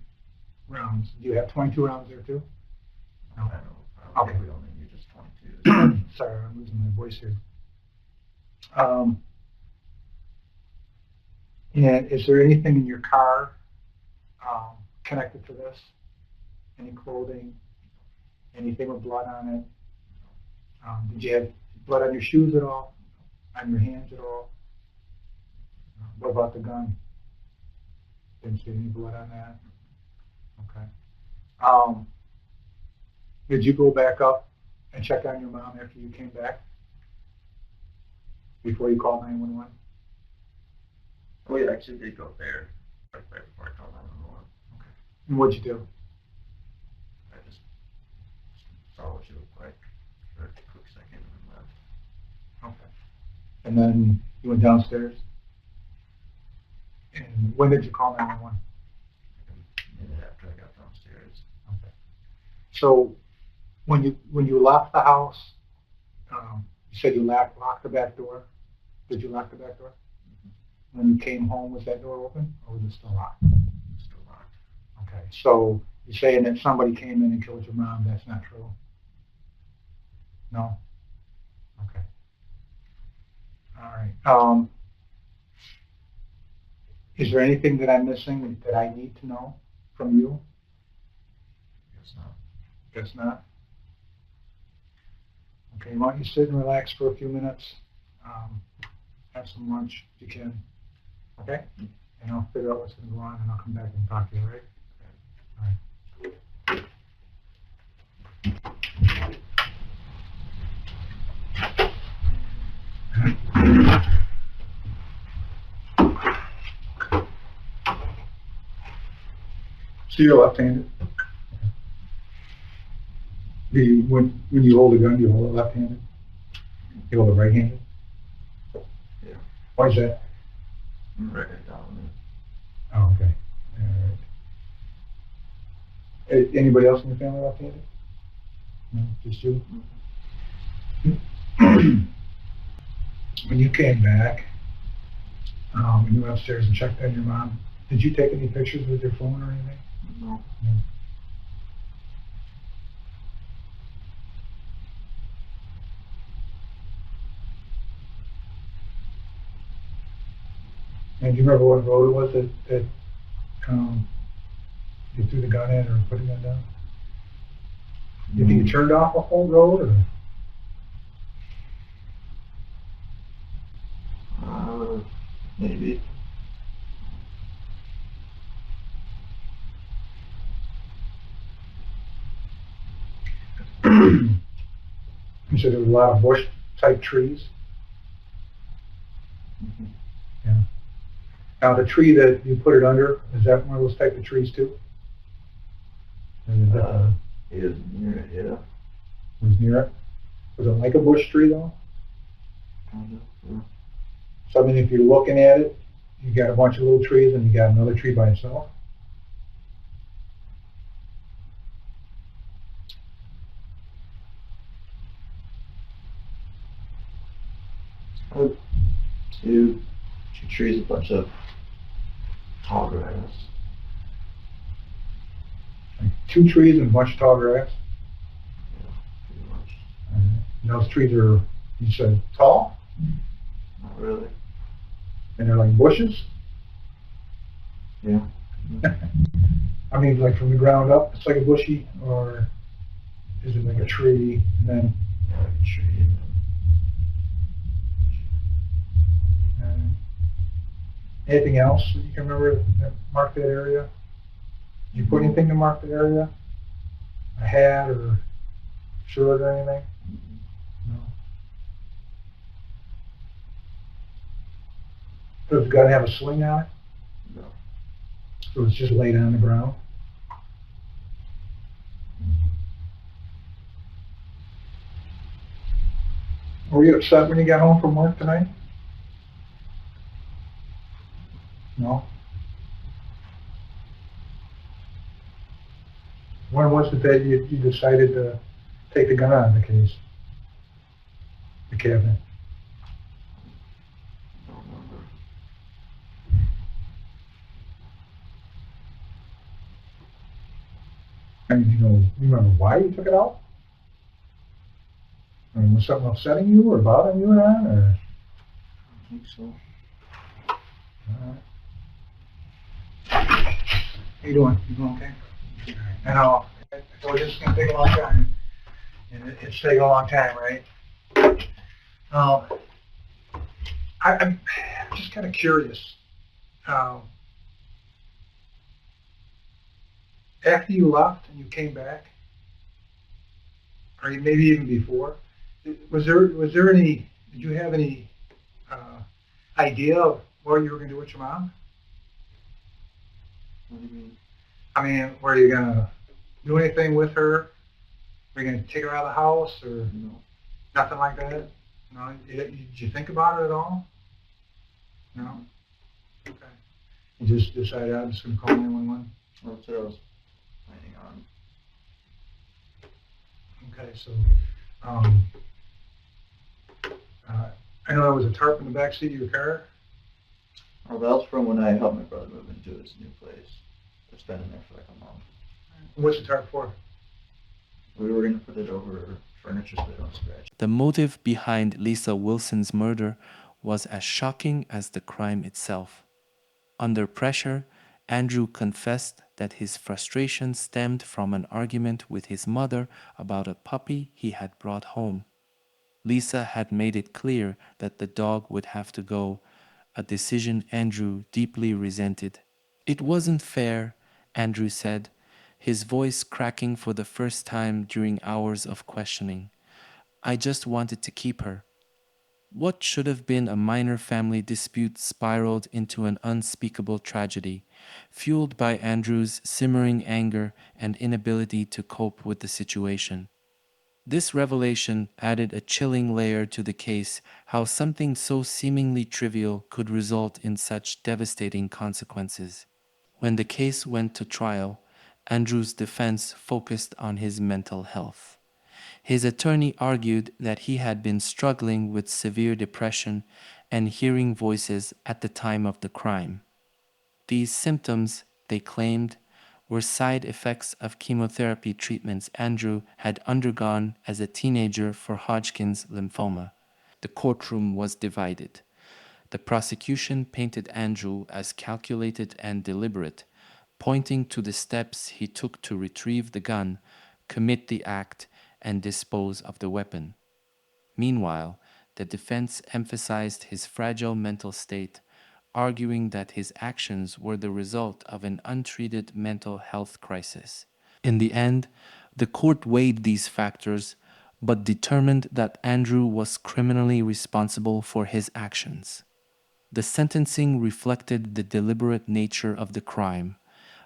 S2: rounds. Do you have 22 rounds there too? No.
S3: I don't.
S2: Okay.
S3: We only use just 22.
S2: Sorry, I'm losing my voice here. And is there anything in your car connected to this? Any clothing? Anything with blood on it? Did you have blood on your shoes at all? On your hands at all? What about the gun? Didn't see any blood on that? Okay. Did you go back up and check on your mom after you came back? Before you called 911?
S3: We actually did go there right before I called 911.
S2: Okay. And what'd you do?
S3: I just saw what she looked like for a quick second and then left.
S2: Okay. And then you went downstairs? And when did you call 911?
S3: A minute after I got downstairs.
S2: Okay. So when you left the house, you said you locked the back door. Did you lock the back door?
S3: Mm-hmm.
S2: When you came home, was that door open or was it still locked?
S3: Still locked.
S2: Okay. So you're saying that somebody came in and killed your mom. That's not true? No? Okay. All right. Is there anything that I'm missing that I need to know from you?
S3: Guess not.
S2: Guess not? Okay, why don't you sit and relax for a few minutes? Have some lunch if you can. Okay? And I'll figure out what's going to go on and I'll come back and talk to you, all right? All right. So you're left-handed? When you hold a gun, do you hold it left-handed? You hold it right-handed?
S3: Yeah.
S2: Why is that?
S3: I'm right down.
S2: Oh, okay. All right. Anybody else in your family left-handed? No, just you? When you came back, when you went upstairs and checked on your mom, did you take any pictures with your phone or anything?
S3: No.
S2: No. And do you remember what road it was that you threw the gun in or put the gun down? You think you turned off a whole road or?
S3: Maybe.
S2: You said there was a lot of bush type trees?
S3: Mm-hmm.
S2: Yeah. Now the tree that you put it under, is that one of those type of trees too?
S3: It is near it, yeah.
S2: Was near it? Was it like a bush tree though?
S3: Kind of, yeah.
S2: So I mean, if you're looking at it, you got a bunch of little trees and you got another tree by itself?
S3: Two trees, a bunch of tall grass.
S2: Like 2 trees and a bunch of tall grass?
S3: Yeah, pretty much.
S2: And those trees are, you said, tall?
S3: Not really.
S2: And they're like bushes?
S3: Yeah.
S2: I mean, like from the ground up, it's like a bushy, or is it like a tree and then?
S3: Yeah, like a tree and then
S2: Anything else that you can remember that marked that area? Did you put anything to mark that area? A hat or shirt or anything? No. Does the gun have a sling on it?
S3: No.
S2: So it's just laid on the ground? Were you upset when you got home from work tonight? No? When was it that you decided to take the gun out of the case? The cabinet?
S3: Don't remember.
S2: I mean, you remember why you took it out? I mean, was something upsetting you or bothering you or not? Or?
S3: I think so.
S2: How you doing? You doing okay? I know. I told you it's going to take a long time. And it's taking a long time, right? I'm just kind of curious. After you left and you came back, or maybe even before, was there any? Did you have any idea of what you were going to do with your mom?
S3: What do you mean?
S2: I mean, were you going to do anything with her? Were you going to take her out of the house or
S3: No.
S2: nothing like that? No. Did you think about it at all? No. Okay. You just decided I'm just going to call 911.
S3: Well, that's what I was planning on.
S2: Okay, so I know there was a tarp in the back seat of your car.
S3: Oh, that was from when I helped my brother move into his new place. It's been in there for like a month.
S2: What's the tarp for?
S3: We were gonna put it over furniture so they don't scratch.
S1: The motive behind Lisa Wilson's murder was as shocking as the crime itself. Under pressure, Andrew confessed that his frustration stemmed from an argument with his mother about a puppy he had brought home. Lisa had made it clear that the dog would have to go, a decision Andrew deeply resented. It wasn't fair, Andrew said, his voice cracking for the first time during hours of questioning. I just wanted to keep her. What should have been a minor family dispute spiraled into an unspeakable tragedy, fueled by Andrew's simmering anger and inability to cope with the situation. This revelation added a chilling layer to the case, how something so seemingly trivial could result in such devastating consequences. When the case went to trial, Andrew's defense focused on his mental health. His attorney argued that he had been struggling with severe depression and hearing voices at the time of the crime. These symptoms, they claimed, were side effects of chemotherapy treatments Andrew had undergone as a teenager for Hodgkin's lymphoma. The courtroom was divided. The prosecution painted Andrew as calculated and deliberate, pointing to the steps he took to retrieve the gun, commit the act, and dispose of the weapon. Meanwhile, the defense emphasized his fragile mental state, arguing that his actions were the result of an untreated mental health crisis. In the end, the court weighed these factors but determined that Andrew was criminally responsible for his actions. The sentencing reflected the deliberate nature of the crime,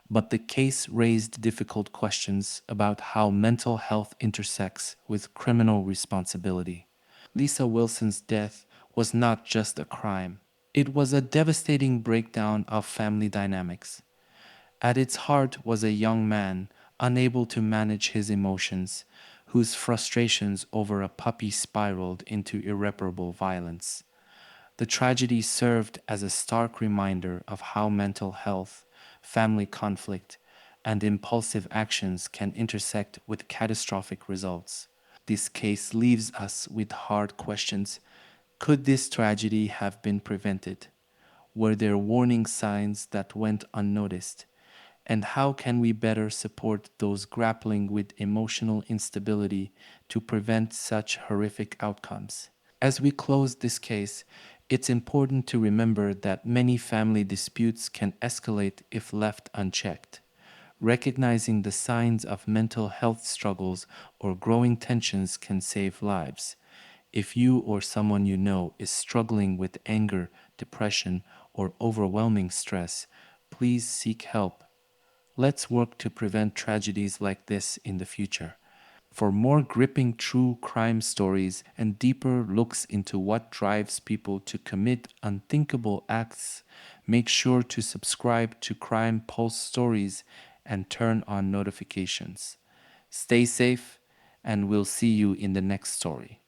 S1: but the case raised difficult questions about how mental health intersects with criminal responsibility. Lisa Wilson's death was not just a crime. It was a devastating breakdown of family dynamics. At its heart was a young man, unable to manage his emotions, whose frustrations over a puppy spiraled into irreparable violence. The tragedy served as a stark reminder of how mental health, family conflict, and impulsive actions can intersect with catastrophic results. This case leaves us with hard questions. Could this tragedy have been prevented? Were there warning signs that went unnoticed? And how can we better support those grappling with emotional instability to prevent such horrific outcomes? As we close this case, It's important to remember that many family disputes can escalate if left unchecked. Recognizing the signs of mental health struggles or growing tensions can save lives. If you or someone you know is struggling with anger, depression, or overwhelming stress, please seek help. Let's work to prevent tragedies like this in the future. For more gripping true crime stories and deeper looks into what drives people to commit unthinkable acts, make sure to subscribe to Crime Pulse Stories and turn on notifications. Stay safe, and we'll see you in the next story.